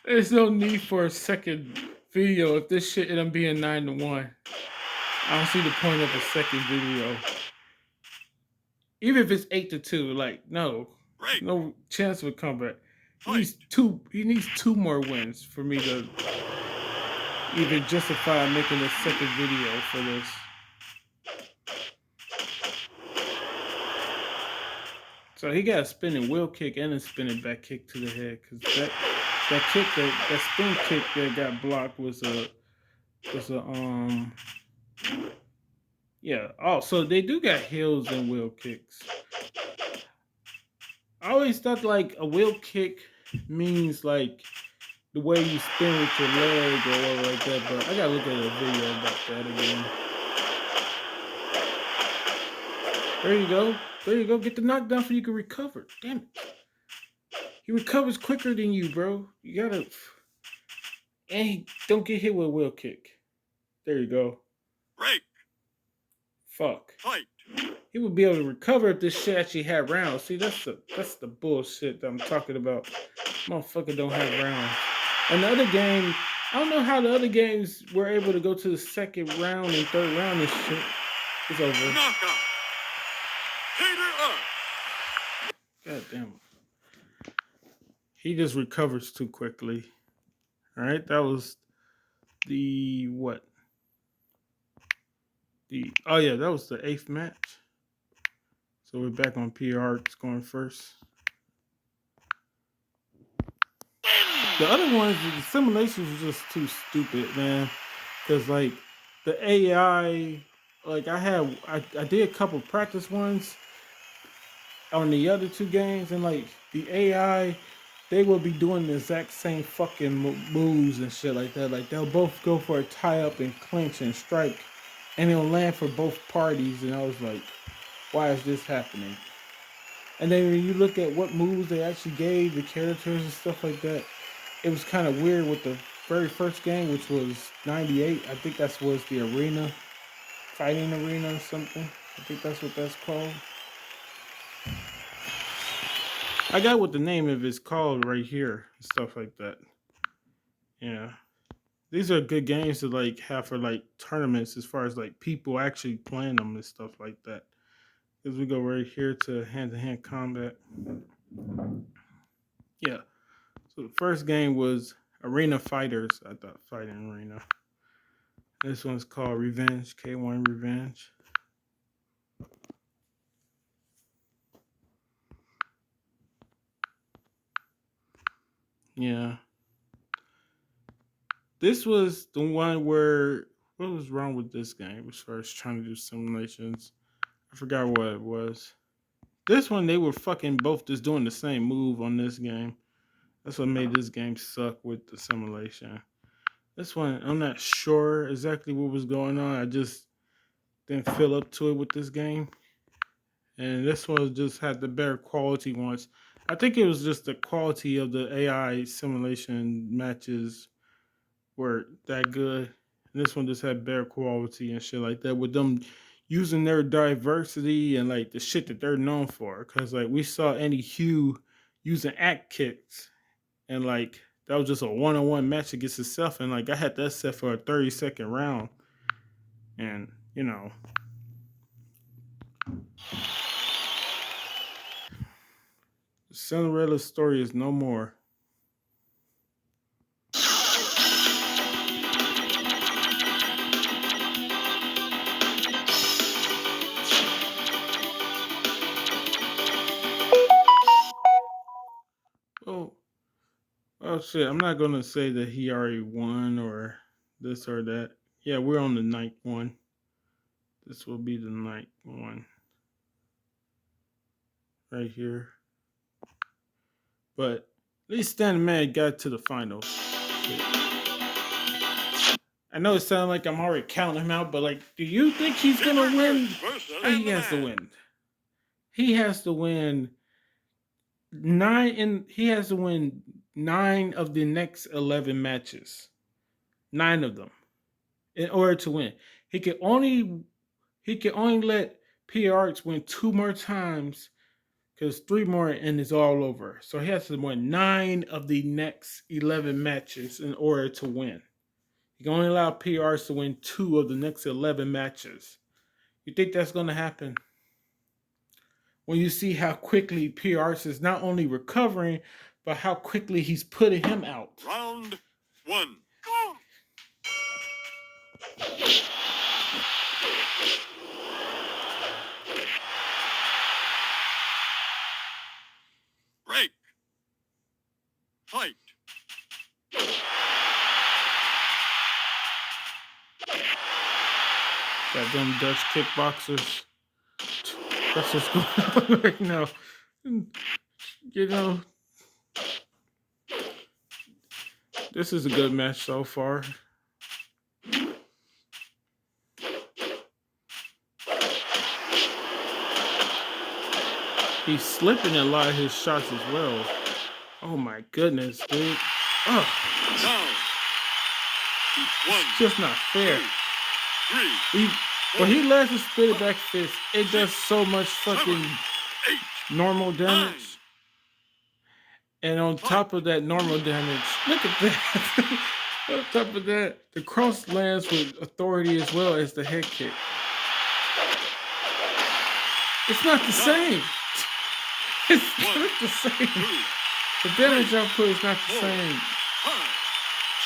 There's no need for a second video if this shit ended up being 9-1. I don't see the point of a second video. Even if it's 8-2, like no chance of a comeback. He needs two more wins for me to even justify making a second video for this. So he got a spinning wheel kick and a spinning back kick to the head because that spin kick that got blocked was a yeah. Oh, so they do got heels and wheel kicks. I always thought like a wheel kick means like the way you spin with your leg or whatever like that, but I gotta look at a video about that again. There you go. There you go. Get the knockdown so you can recover. Damn it. He recovers quicker than you, bro. You gotta. And he don't get hit with a wheel kick. There you go. Break. Fuck. Fight. He would be able to recover if this shit actually had rounds. See, that's the bullshit that I'm talking about. Motherfucker don't have rounds. And the other game, I don't know how the other games were able to go to the second round and third round and shit. It's over. Knockout. Hater up. God damn it. He just recovers too quickly. All right, that was the what? That was the 8th match. So we're back on PR. It's going first. The other ones, the simulations were just too stupid, man. Because like the AI, like I did a couple practice ones on the other two games, and like the AI, they will be doing the exact same fucking moves and shit like that. Like they'll both go for a tie up and clinch and strike, and it'll land for both parties. And I was like, why is this happening? And then when you look at what moves they actually gave the characters and stuff like that, it was kind of weird with the very first game, which was 98. I think that was the arena, fighting arena or something. I think that's what that's called. I got what the name of it's called right here and stuff like that. Yeah. These are good games to like have for like tournaments as far as like people actually playing them and stuff like that. Because we go right here to hand to hand combat. Yeah. So the first game was Arena Fighters. I thought Fighting Arena. This one's called Revenge, K1 Revenge. Yeah. This was the one where what was wrong with this game as far as trying to do simulations? I forgot what it was. This one they were fucking both just doing the same move on this game. That's what made this game suck with the simulation. This one I'm not sure exactly what was going on. I just didn't feel up to it with this game. And this one just had the better quality ones. I think it was just the quality of the AI simulation matches were that good. And this one just had better quality and shit like that with them using their diversity and like the shit that they're known for. Cause like we saw Andy Hugh using act kicks and like that was just a one-on-one match against himself. And like I had that set for a 30-second round. And you know, Cinderella's story is no more. Oh, oh shit! I'm not gonna say that he already won or this or that. Yeah, we're on the ninth one. This will be the ninth one right here. But at least Stan Man got to the finals. Shit. I know it sounds like I'm already counting him out, but like, do you think he's gonna win? He has to win. He has to win he has to win 9 of the next 11 matches. 9 of them in order to win. He can only let PRX win 2 more times because 3 more and it's all over. So he has to win 9 of the next 11 matches in order to win. You can only allow PRs to win 2 of the next 11 matches. You think that's going to happen? When you see how quickly PRs is not only recovering, but how quickly he's putting him out. Round 1. Go! Break. Fight. Got them Dutch kickboxers. That's what's going on right now. You know, this is a good match so far. He's slipping a lot of his shots as well. Oh my goodness, dude. Oh. Now. 1. It's just not fair. 2, 3. When he lands a spit back fist, it does so much fucking 8. normal damage. And on top of that normal damage, look at that. On top of that, the cross lands with authority as well as the head kick. It's not the same. It's not the same. The damage output is not the same. 5,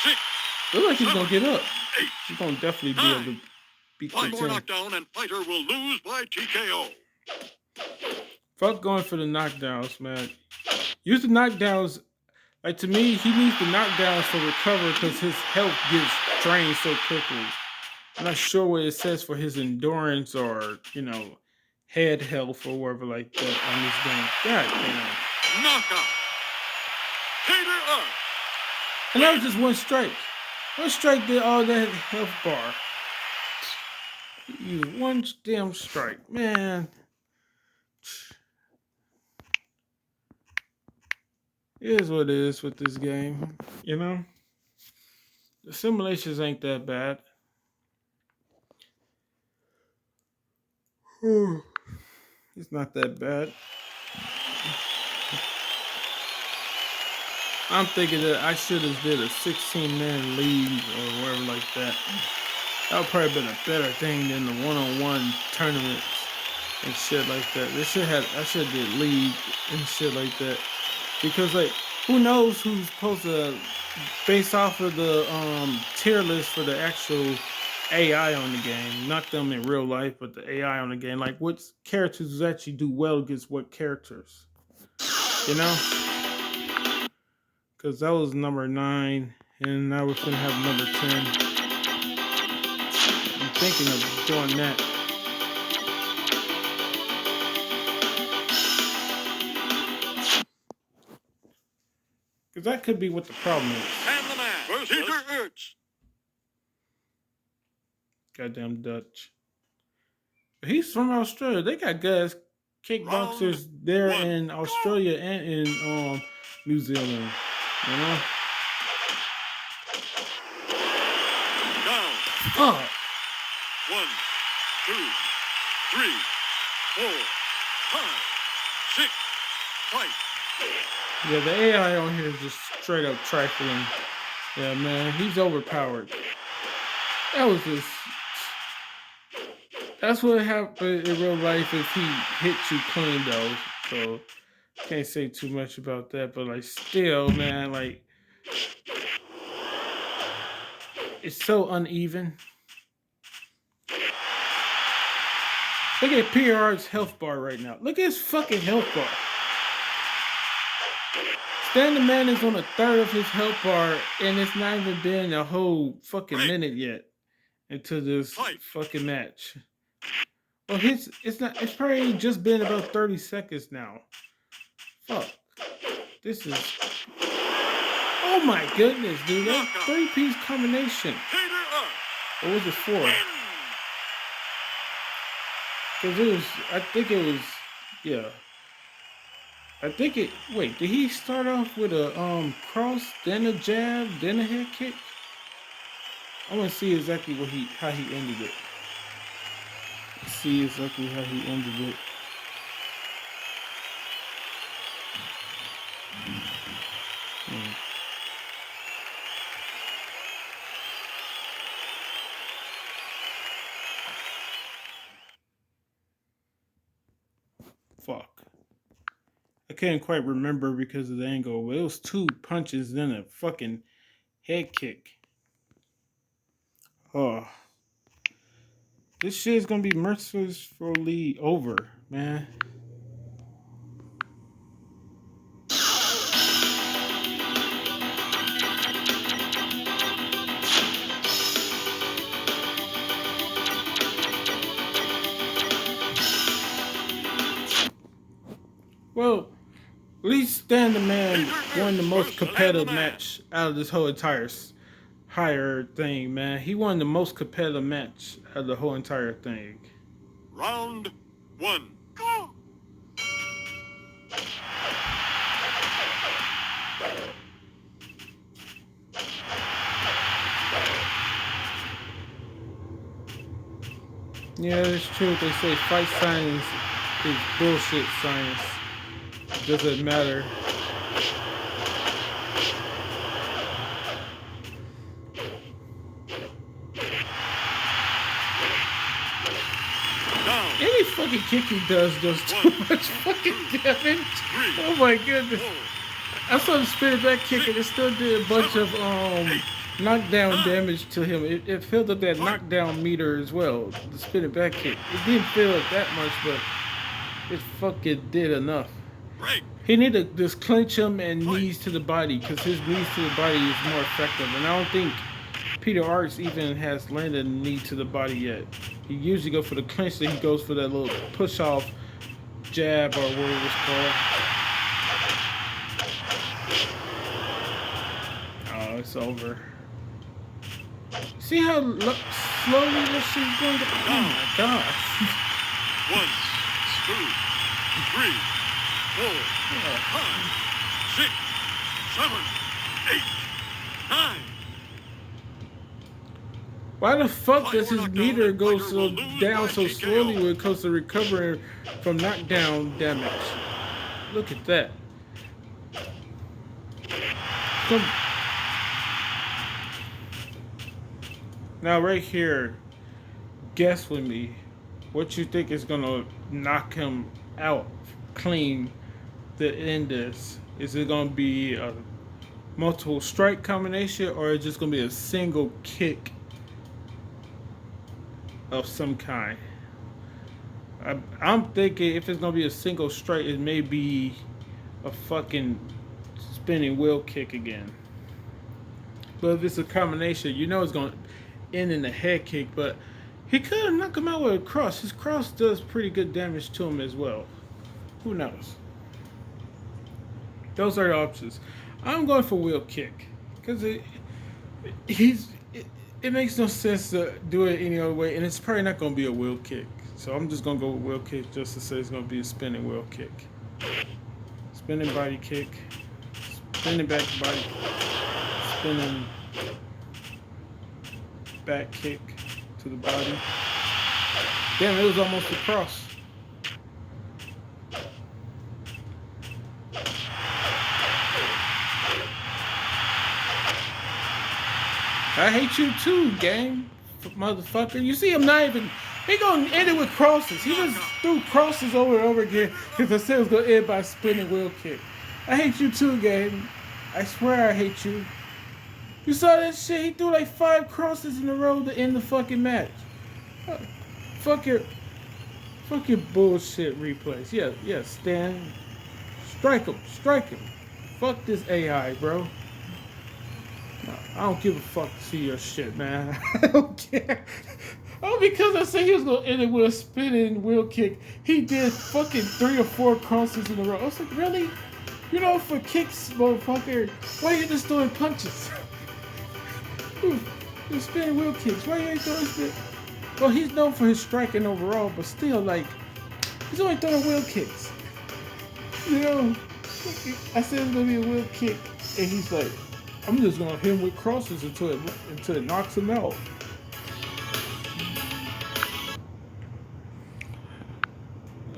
6. Looks like he's gonna get up. He's gonna definitely be able to beat the 1 more 10. knockdown and fighter will lose by TKO. Fuck going for the knockdowns, man. Use the knockdowns. Like to me, he needs the knockdowns for recovery because his health gets drained so quickly. I'm not sure what it says for his endurance or head health or whatever like that on this game. God damn. Knockout. Cater up. And that was just one strike. One strike did all that health bar. Use one damn strike, man. It is what it is with this game, The simulations ain't that bad. It's not that bad. I'm thinking that I should have did a 16-man league or whatever like that. That would probably been a better thing than the one-on-one tournaments and shit like that. I should have did league and shit like that because like who knows who's supposed to based off of the tier list for the actual AI on the game, not them in real life, but the AI on the game. Like what characters actually do well against what characters, you know? Because that was number 9, and now we're gonna have number 10. I'm thinking of doing that. Because that could be what the problem is. And the man versus Peter Urch. Goddamn Dutch. He's from Australia. They got guys kickboxers there in Australia and in New Zealand. You know? Down. Fuck. 1, 2, 3, 4, 5, 6. Fight. Yeah, the AI on here is just straight up trifling. Yeah, man, he's overpowered. That was just. That's what happened in real life if he hit you clean though. So can't say too much about that, but like still, man, like it's so uneven. Look at PR's health bar right now. Look at his fucking health bar. Standing Man is on a third of his health bar, and it's not even been a whole fucking minute yet into this fucking match. Well, it's probably just been about 30 seconds now. Fuck. This is. Oh my goodness, dude. That 3-piece combination. What was it for? Because I think it was, yeah. Wait, did he start off with a cross, then a jab, then a head kick? I want to see exactly how he ended it. See exactly how he ended it. Fuck. I couldn't quite remember because of the angle, but it was 2 punches, then a fucking head kick. Oh. This shit is gonna be mercifully over, man. Well, at least Standing Man won the most competitive match out of this whole entire higher thing, man. He won the most competitive match out of the whole entire thing. Round 1. Go! Yeah, it's true. They say fight science is bullshit science. It doesn't matter. Any fucking kick he does too much fucking damage. Oh my goodness. I saw him spin it back kick and it still did a bunch of knockdown damage to him. It filled up that knockdown meter as well. The spin it back kick. It didn't fill up that much, but it fucking did enough. He need to just clinch him and knees to the body because his knees to the body is more effective. And I don't think Peter Arts even has landed a knee to the body yet. He usually go for the clinch, so he goes for that little push off jab or whatever it's called. Oh, it's over. See how slowly this shit's going to... Oh my gosh. 1, 2, 3, 4, 5, 6, 7, 8, 9. Why the fuck does his meter go so down so slowly when it comes to recovering from knockdown damage? Look at that. So now right here, guess with me, what you think is gonna knock him out clean to end this? Is it gonna be a multiple strike combination, or is it just gonna be a single kick of some kind? I'm thinking if it's gonna be a single strike, it may be a fucking spinning wheel kick again. But if it's a combination, you know it's gonna end in a head kick. But he could have knocked him out with a cross. His cross does pretty good damage to him as well. Who knows? Those are the options. I'm going for wheel kick because he's it makes no sense to do it any other way, and it's probably not going to be a wheel kick. So I'm just going to go with wheel kick just to say it's going to be a spinning wheel kick. Spinning body kick. Spinning back body. Spinning back kick to the body. Damn, it was almost a cross. I hate you too, gang, motherfucker. You see him not even. He gonna end it with crosses. He just threw crosses over and over again because I said it was gonna end by a spinning wheel kick. I hate you too, gang. I swear I hate you. You saw that shit? He threw like 5 crosses in a row to end the fucking match. Fuck your bullshit replays. Yeah, Stan. Strike him. Fuck this AI, bro. I don't give a fuck to see your shit, man. I don't care. Oh, because I said he was gonna end it with a spinning wheel kick, he did fucking 3 or 4 crosses in a row. I was like, really? You know, for kicks, motherfucker, why you just throwing punches? You spinning wheel kicks. Why you ain't throwing spin? Well, he's known for his striking overall, but still, like, he's only throwing wheel kicks. You know, I said it's gonna be a wheel kick, and he's like, I'm just gonna hit him with crosses until it knocks him out.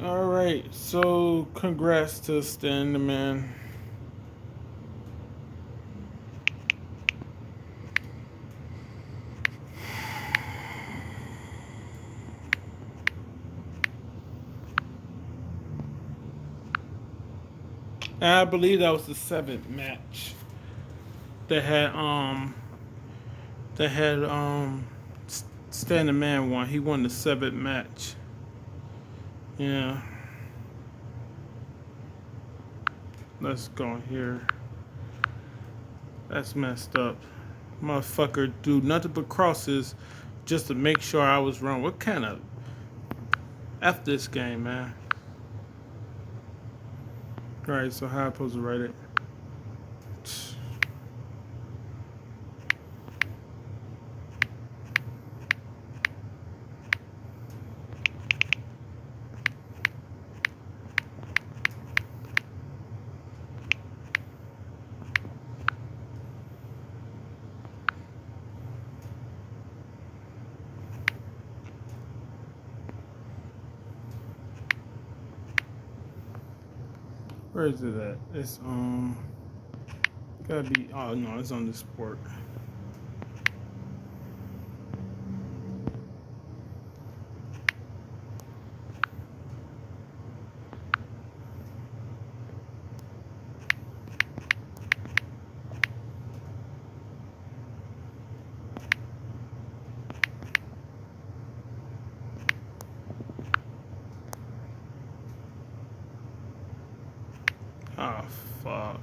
All right, so congrats to Stan the Man. And I believe that was the 7th match. That had Stan the Man won. He won the 7th match. Yeah. Let's go here. That's messed up. Motherfucker do nothing but crosses just to make sure I was wrong. What kind of F this game, man? Alright, so how am I supposed to write it? Where is it at? It's gotta be. Oh no, it's on the sport. Ah, fuck.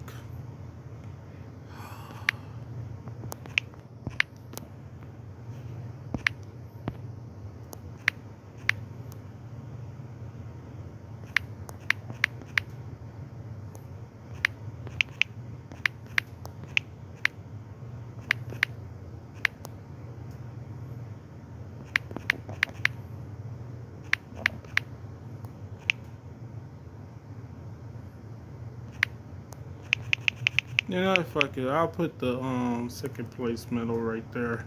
You know, fuck it. I'll put the second place medal right there.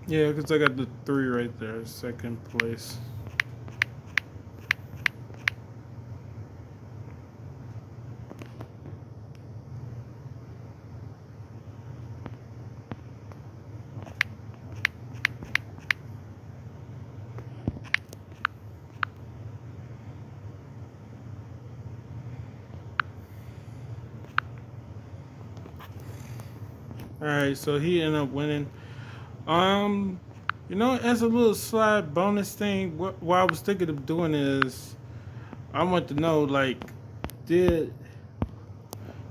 Yeah, because I got the 3 right there, second place. All right, so he ended up winning. Um, as a little slide bonus thing, what I was thinking of doing is I want to know, like, did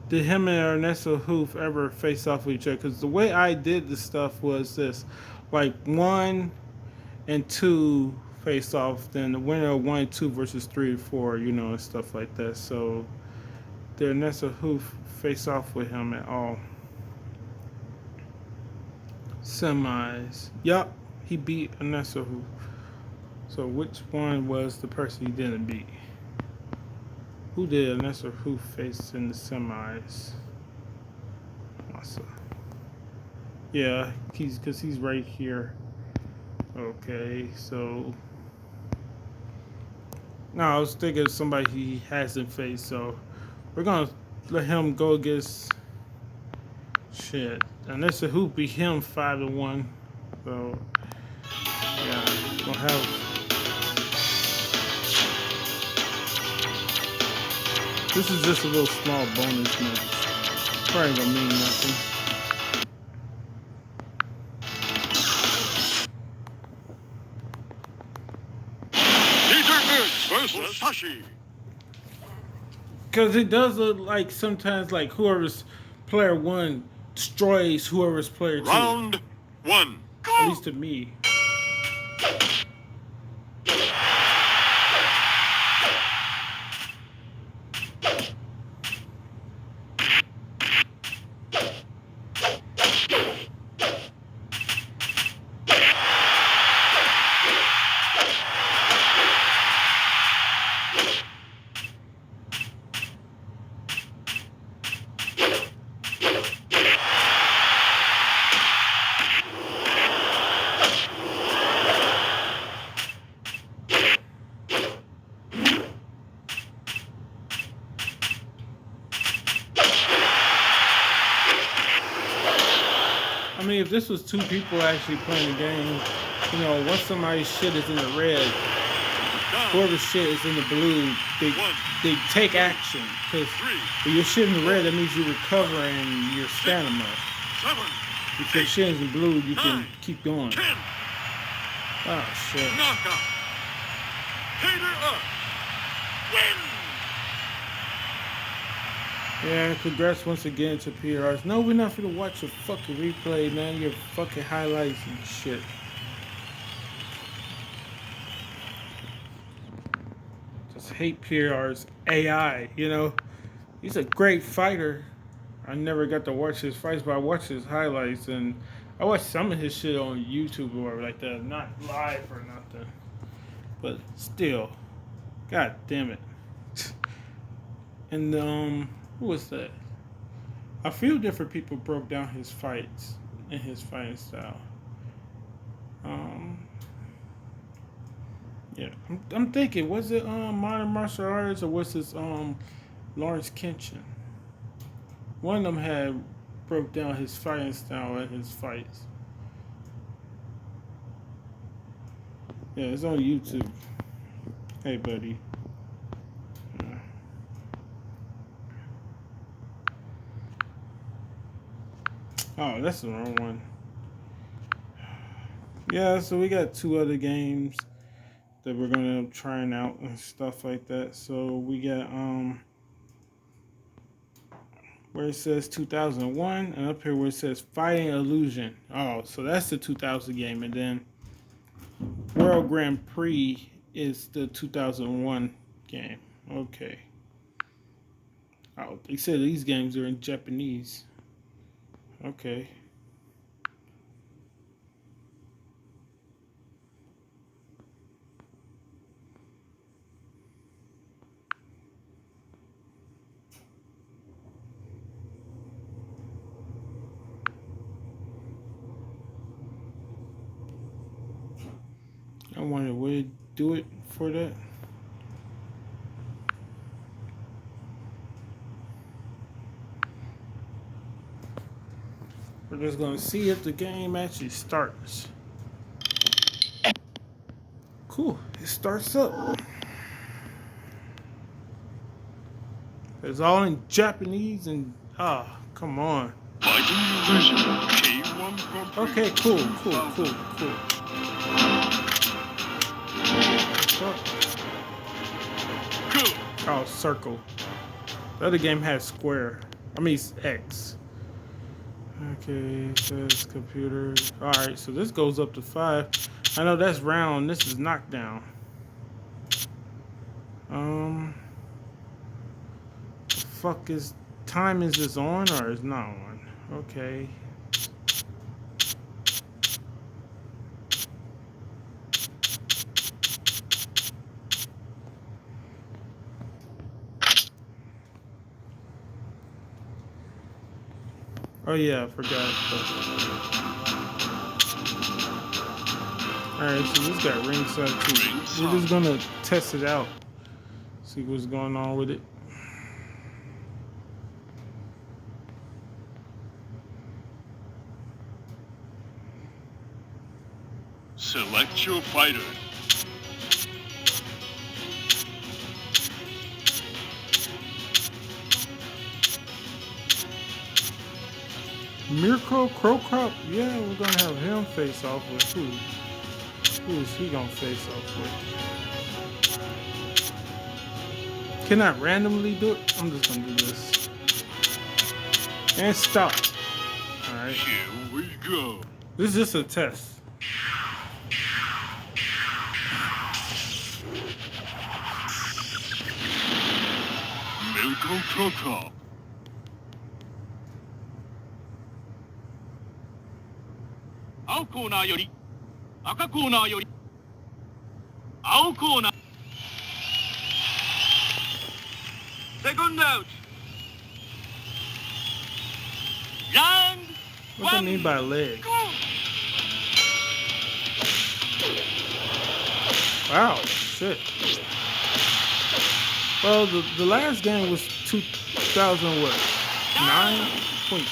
did him and Ernesto Hoof ever face off with each other? Because the way I did the stuff was this, like 1 and 2 face off, then the winner of 1 and 2 versus 3 and 4, and stuff like that. So did Ernesto Hoof face off with him at all? Semis. Yup, he beat Ernesto Hoof. So which one was the person he didn't beat? Who did Ernesto Hoof face in the semis? Awesome. Yeah, he's right here. Okay, so no, I was thinking of somebody he hasn't faced, so we're gonna let him go against shit. And that's a hoop beat him 5-1. So yeah, gonna have this is just a little small bonus match. Probably gonna mean nothing. Peter Goods versus Sashi. Cause it does look like sometimes like whoever's player 1 destroys whoever's player 2. Round 1. At Go! least to me. I mean, if this was 2 people actually playing the game, once somebody's shit is in the red, Down. whoever's shit is in the blue, they One. they take action. Because 3. if your shit in the red, that means you're recovering your stamina. 7. If your shit is in blue, you can 9, keep going. 10. Oh shit. Knockout. Peter up. Win. Yeah, congrats once again to PRs. No, we're not gonna watch your fucking replay, man. Your fucking highlights and shit. Just hate PR's AI. He's a great fighter. I never got to watch his fights, but I watched his highlights and I watched some of his shit on YouTube or whatever like that. Not live or nothing. But still. God damn it. And who was that? A few different people broke down his fights and his fighting style. Um, yeah, I'm thinking, was it modern martial arts or was this Lawrence Kenshin? One of them had broke down his fighting style and his fights. Yeah, it's on YouTube. Hey, buddy. Yeah. Oh, that's the wrong one. Yeah, so we got 2 other games that we're gonna trying out and stuff like that. So we got where it says 2001 and up here where it says Fighting Illusion. Oh, so that's the 2000 game, and then World Grand Prix is the 2001 game. Okay. Oh, they said these games are in Japanese. Okay. want to really do it for that. We're just gonna see if the game actually starts. Cool, it starts up. It's all in Japanese and come on. Fighting version K1 Grand Prix. Okay, cool. Go. Oh, circle. The other game has square. I mean X. Okay, it says computer. Alright, so this goes up to 5. I know that's round, this is knockdown. The fuck is time, is this on or is not on? Okay. Oh yeah, I forgot. Alright, so this got ringside too. We're just gonna test it out. See what's going on with it. Select your fighter. Mirko Crocrop? Yeah, we're gonna have him face off with who? Who is he gonna face off with? Can I randomly do it? I'm just gonna do this. And stop. Alright. Here we go. This is just a test. Milko Kroko. 青コーナーより赤コーナーより青コーナー Second out. Round What do I mean by leg? Go. Wow, shit. Well, the last game was 2000 what? 9 point.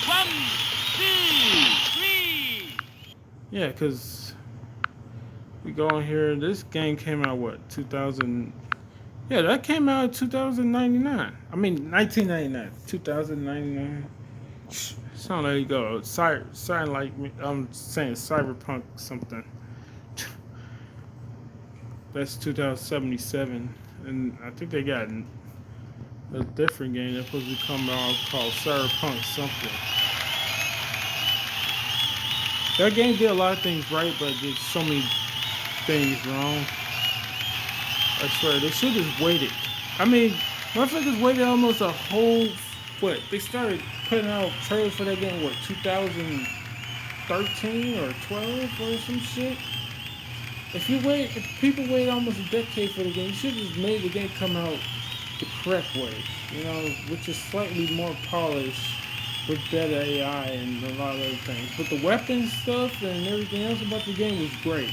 1, 2, 3. Yeah, because we go in here. This game came out what? 2000. Yeah, that came out in 2099. I mean 1999. 2099. Sound like you go. Sound like me. I'm saying cyberpunk something. That's 2077, and I think they got a different game that's supposed to be coming out called Cyberpunk something. That game did a lot of things right, but did so many things wrong. I swear, they should have waited. I mean, motherfuckers waited almost a whole, what? They started putting out trailers for that game, what, 2013 or 12 or some shit? If people wait almost a decade for the game, you should have just made the game come out the correct way, you know, which is slightly more polished with better AI and a lot of other things. But the weapons stuff and everything else about the game was great.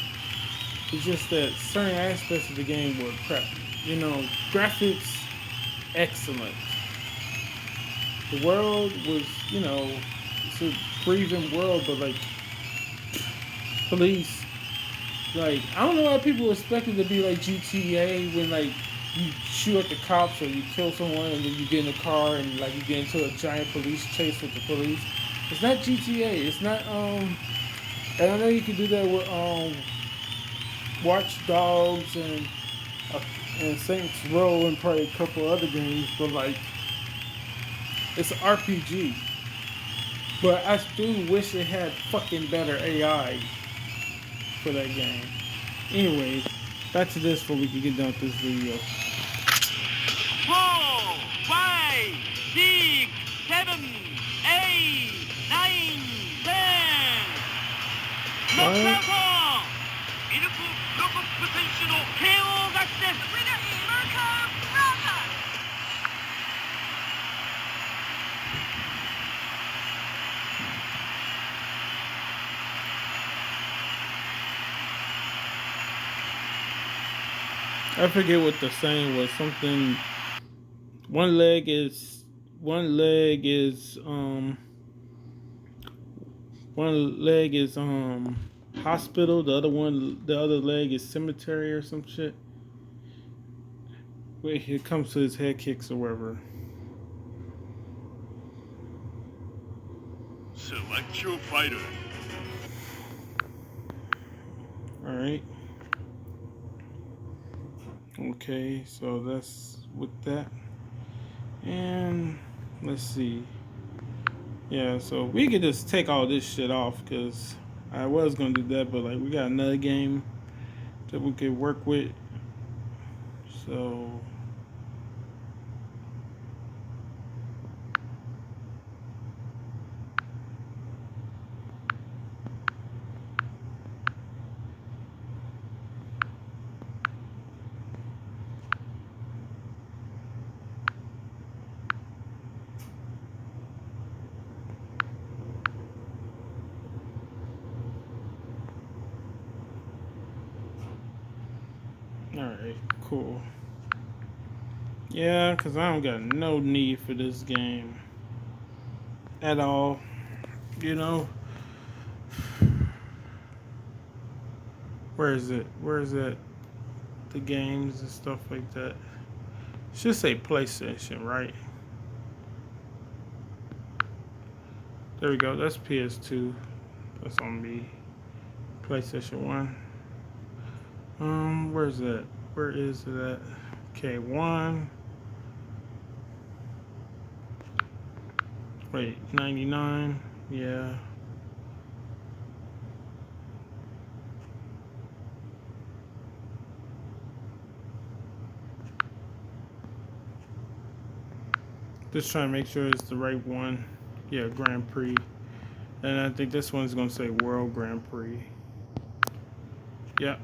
It's just that certain aspects of the game were crap. You know, graphics, excellent. The world was, you know, it's a breathing world, but like, police. Like, I don't know why people expect it to be like GTA when like you shoot at the cops or you kill someone and then you get in a car and like you get into a giant police chase with the police. It's not GTA. It's not and I know you can do that with Watch Dogs and Saints Row and probably a couple other games, but like it's an RPG. But I still wish it had fucking better AI for that game. Anyway, back to this before we can get done with this video. 4, 5, 6, 7, 8, 9, 10. What? ノックアウト。ミルク・クロコップ選手の KO 勝ちです。I forget what the saying was. Something. One leg is one leg is one leg is hospital. The other leg is cemetery or some shit. Wait, here comes to his head kicks or whatever. Select your fighter. All right. Okay, so that's with that. And let's see. Yeah, so we could just take all this shit off because I was gonna do that, but like we got another game that we could work with. So all right, cool. Yeah, because I don't got no need for this game at all. You know, where is it? Where is it? The games and stuff like that. Should say PlayStation, right? There we go. That's PS2. That's on me. PlayStation 1. Where's that? Where is it at? Okay, 1. Wait, 99. Yeah. Just trying to make sure it's the right one. Yeah, Grand Prix. And I think this one's going to say World Grand Prix. Yep.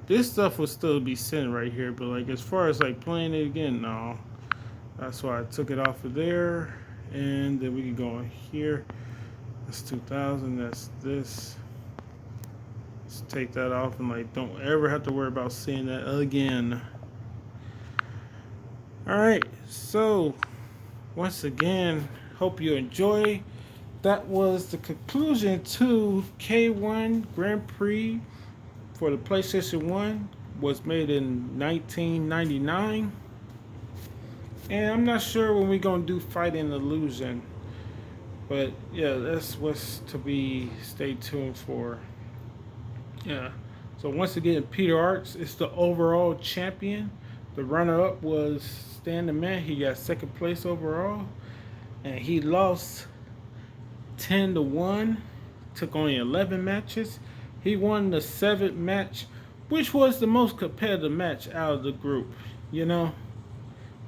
This stuff will still be sent right here, but like as far as like playing it again, no. That's why I took it off of there. And then we can go in here. That's 2000. That's this. Let's take that off and like don't ever have to worry about seeing that again. Alright, so once again, hope you enjoy. That was the conclusion to K1 Grand Prix for the PlayStation 1. Was made in 1999. And I'm not sure when we're going to do Fighting Illusion. But yeah, that's what's to be stay tuned for. Yeah. So once again, Peter Arts is the overall champion. The runner-up was Stan the Man. He got second place overall. And he lost 10-1. Took only 11 matches. He won the 7th match, which was the most competitive match out of the group. You know?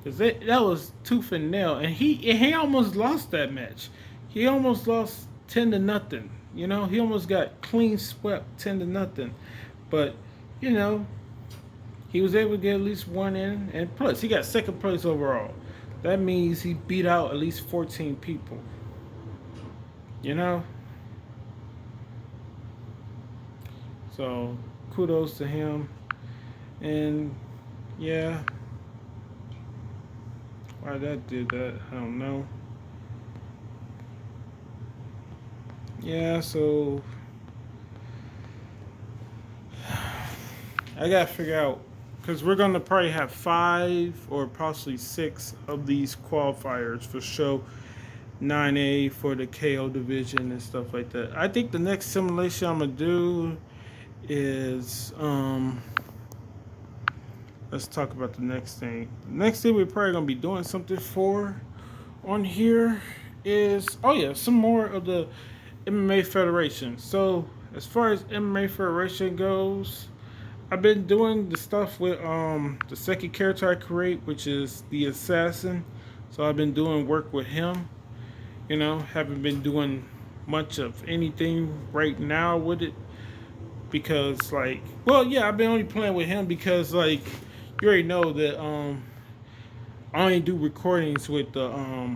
Because that was tooth and nail. And he almost lost that match. He almost lost 10-0. You know, he almost got clean swept 10-0. But, you know, he was able to get at least one in. And plus, he got second place overall. That means he beat out at least 14 people. You know? So, kudos to him. And, yeah. Why that did that, I don't know. Yeah, so I gotta figure out because we're gonna probably have 5 or possibly 6 of these qualifiers for show 9A for the KO division and stuff like that. I think the next simulation I'm gonna do is let's talk about the next thing. The next thing we're probably gonna be doing something for on here is some more of the MMA Federation. So as far as MMA Federation goes, I've been doing the stuff with the second character I create, which is the Assassin. So I've been doing work with him. You know, haven't been doing much of anything right now with it because I've been only playing with him because like you already know that I only do recordings with the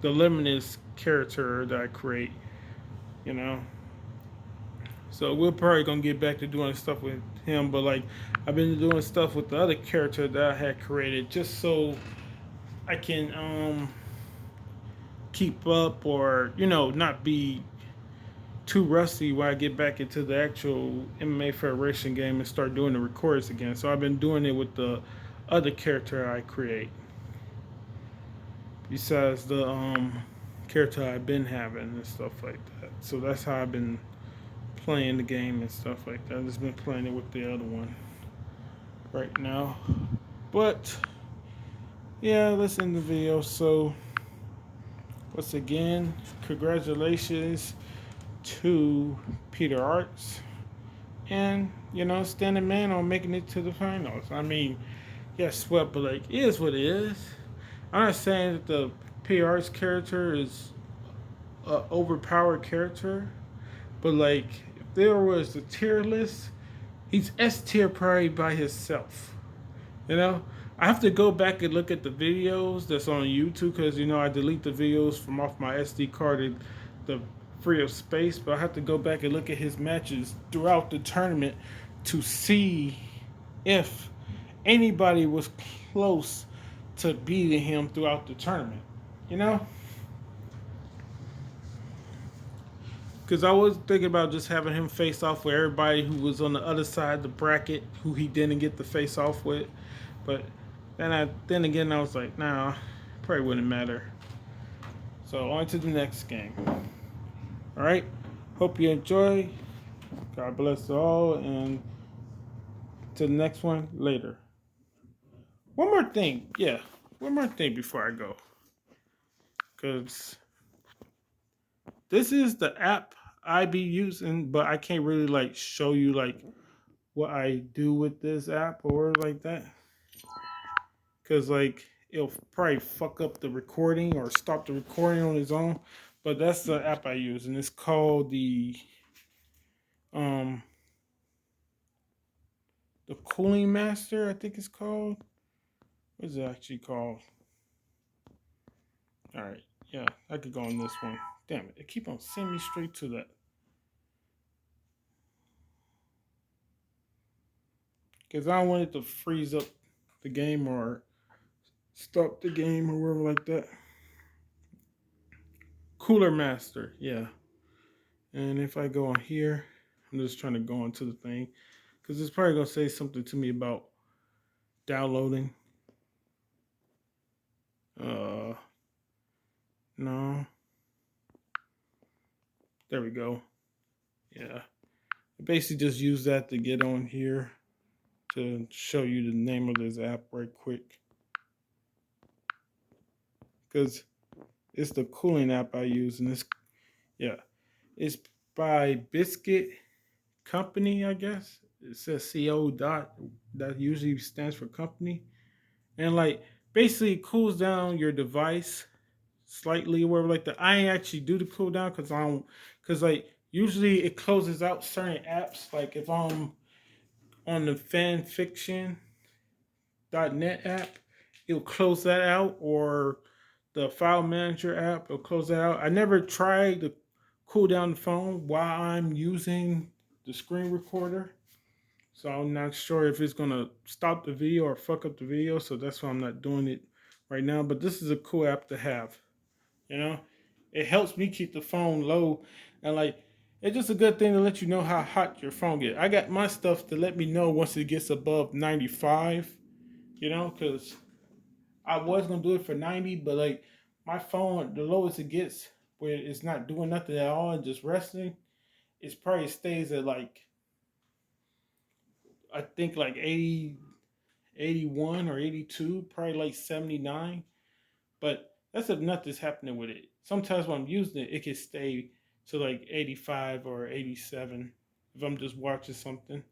Limitless character that I create. You know, so we're probably gonna get back to doing stuff with him. But like, I've been doing stuff with the other character that I had created, just so I can keep up, or not be too rusty when I get back into the actual MMA Federation game and start doing the records again. So I've been doing it with the other character I create, besides the character I've been having and stuff like that. So that's how I've been playing the game and stuff like that. I've just been playing it with the other one right now. But yeah, let's end the video. So once again, congratulations to Peter Arts, and standing man on making it to the finals. I mean, yeah, swept, but like, it is what it is. I'm not saying that the Peter Arts character is a overpowered character, but like, if there was a tier list, he's S tier probably by himself. You know, I have to go back and look at the videos that's on YouTube, because I delete the videos from off my SD card and the free of space. But I have to go back and look at his matches throughout the tournament to see if anybody was close to beating him throughout the tournament. You know, because I was thinking about just having him face off with everybody who was on the other side of the bracket, who he didn't get to face off with. But then again, I was like, nah, probably wouldn't matter. So on to the next game. All right. Hope you enjoy. God bless all, and to the next one later. One more thing, yeah. One more thing before I go, because this is the app I be using, but I can't really like show you like what I do with this app or like that, because like it'll probably fuck up the recording or stop the recording on its own. But that's the app I use, and it's called um the Cooling Master, I think it's called. What is it actually called? All right, yeah, I could go on this one. Damn it, it keep on sending me straight to that, because I don't want it to freeze up the game or stop the game or whatever like that. Cooler Master, yeah. And if I go on here, I'm just trying to go into the thing, because it's probably gonna say something to me about downloading. Uh, no. There we go. Yeah. I basically just use that to get on here to show you the name of this app right quick, because it's the cooling app I use, and yeah, it's by Biscuit Company, I guess. It says CO dot, that usually stands for company, and like basically it cools down your device slightly, where like I ain't actually do the cool down, because I don't, because like usually it closes out certain apps. Like if I'm on the fanfiction.net app, it'll close that out, or the file manager app will close that out. I never tried to cool down the phone while I'm using the screen recorder, so I'm not sure if it's gonna stop the video or fuck up the video. So that's why I'm not doing it right now. But this is a cool app to have. You know, it helps me keep the phone low, and like it's just a good thing to let you know how hot your phone get. I got my stuff to let me know once it gets above 95. Because I was gonna do it for 90, but like my phone, the lowest it gets, where it's not doing nothing at all and just resting, it probably stays at like, I think like 80, 81 or 82, probably like 79. But that's if nothing's happening with it. Sometimes when I'm using it, it can stay to like 85 or 87 if I'm just watching something.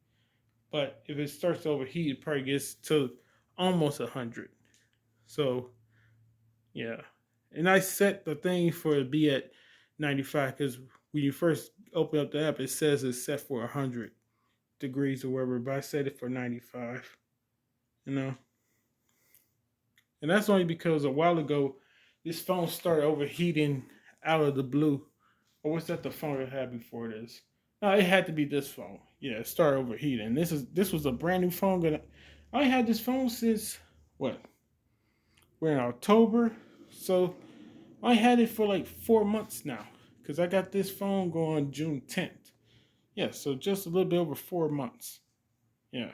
But if it starts to overheat, it probably gets to almost 100. So yeah, and I set the thing for it to be at 95, because when you first open up the app, it says it's set for 100 degrees or whatever. But I set it for 95. You know. And that's only because a while ago, this phone started overheating out of the blue. Or was that the phone I had before this? No, it had to be this phone. Yeah, it started overheating. This was a brand new phone. I had this phone since what? We're in October, so I had it for like 4 months now. Cause I got this phone going June 10th. Yeah, so just a little bit over 4 months. Yeah.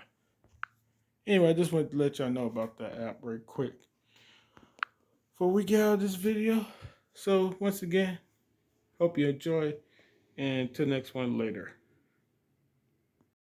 Anyway, I just wanted to let y'all know about that app real quick before we get out of this video. So once again, hope you enjoy, and till next one later.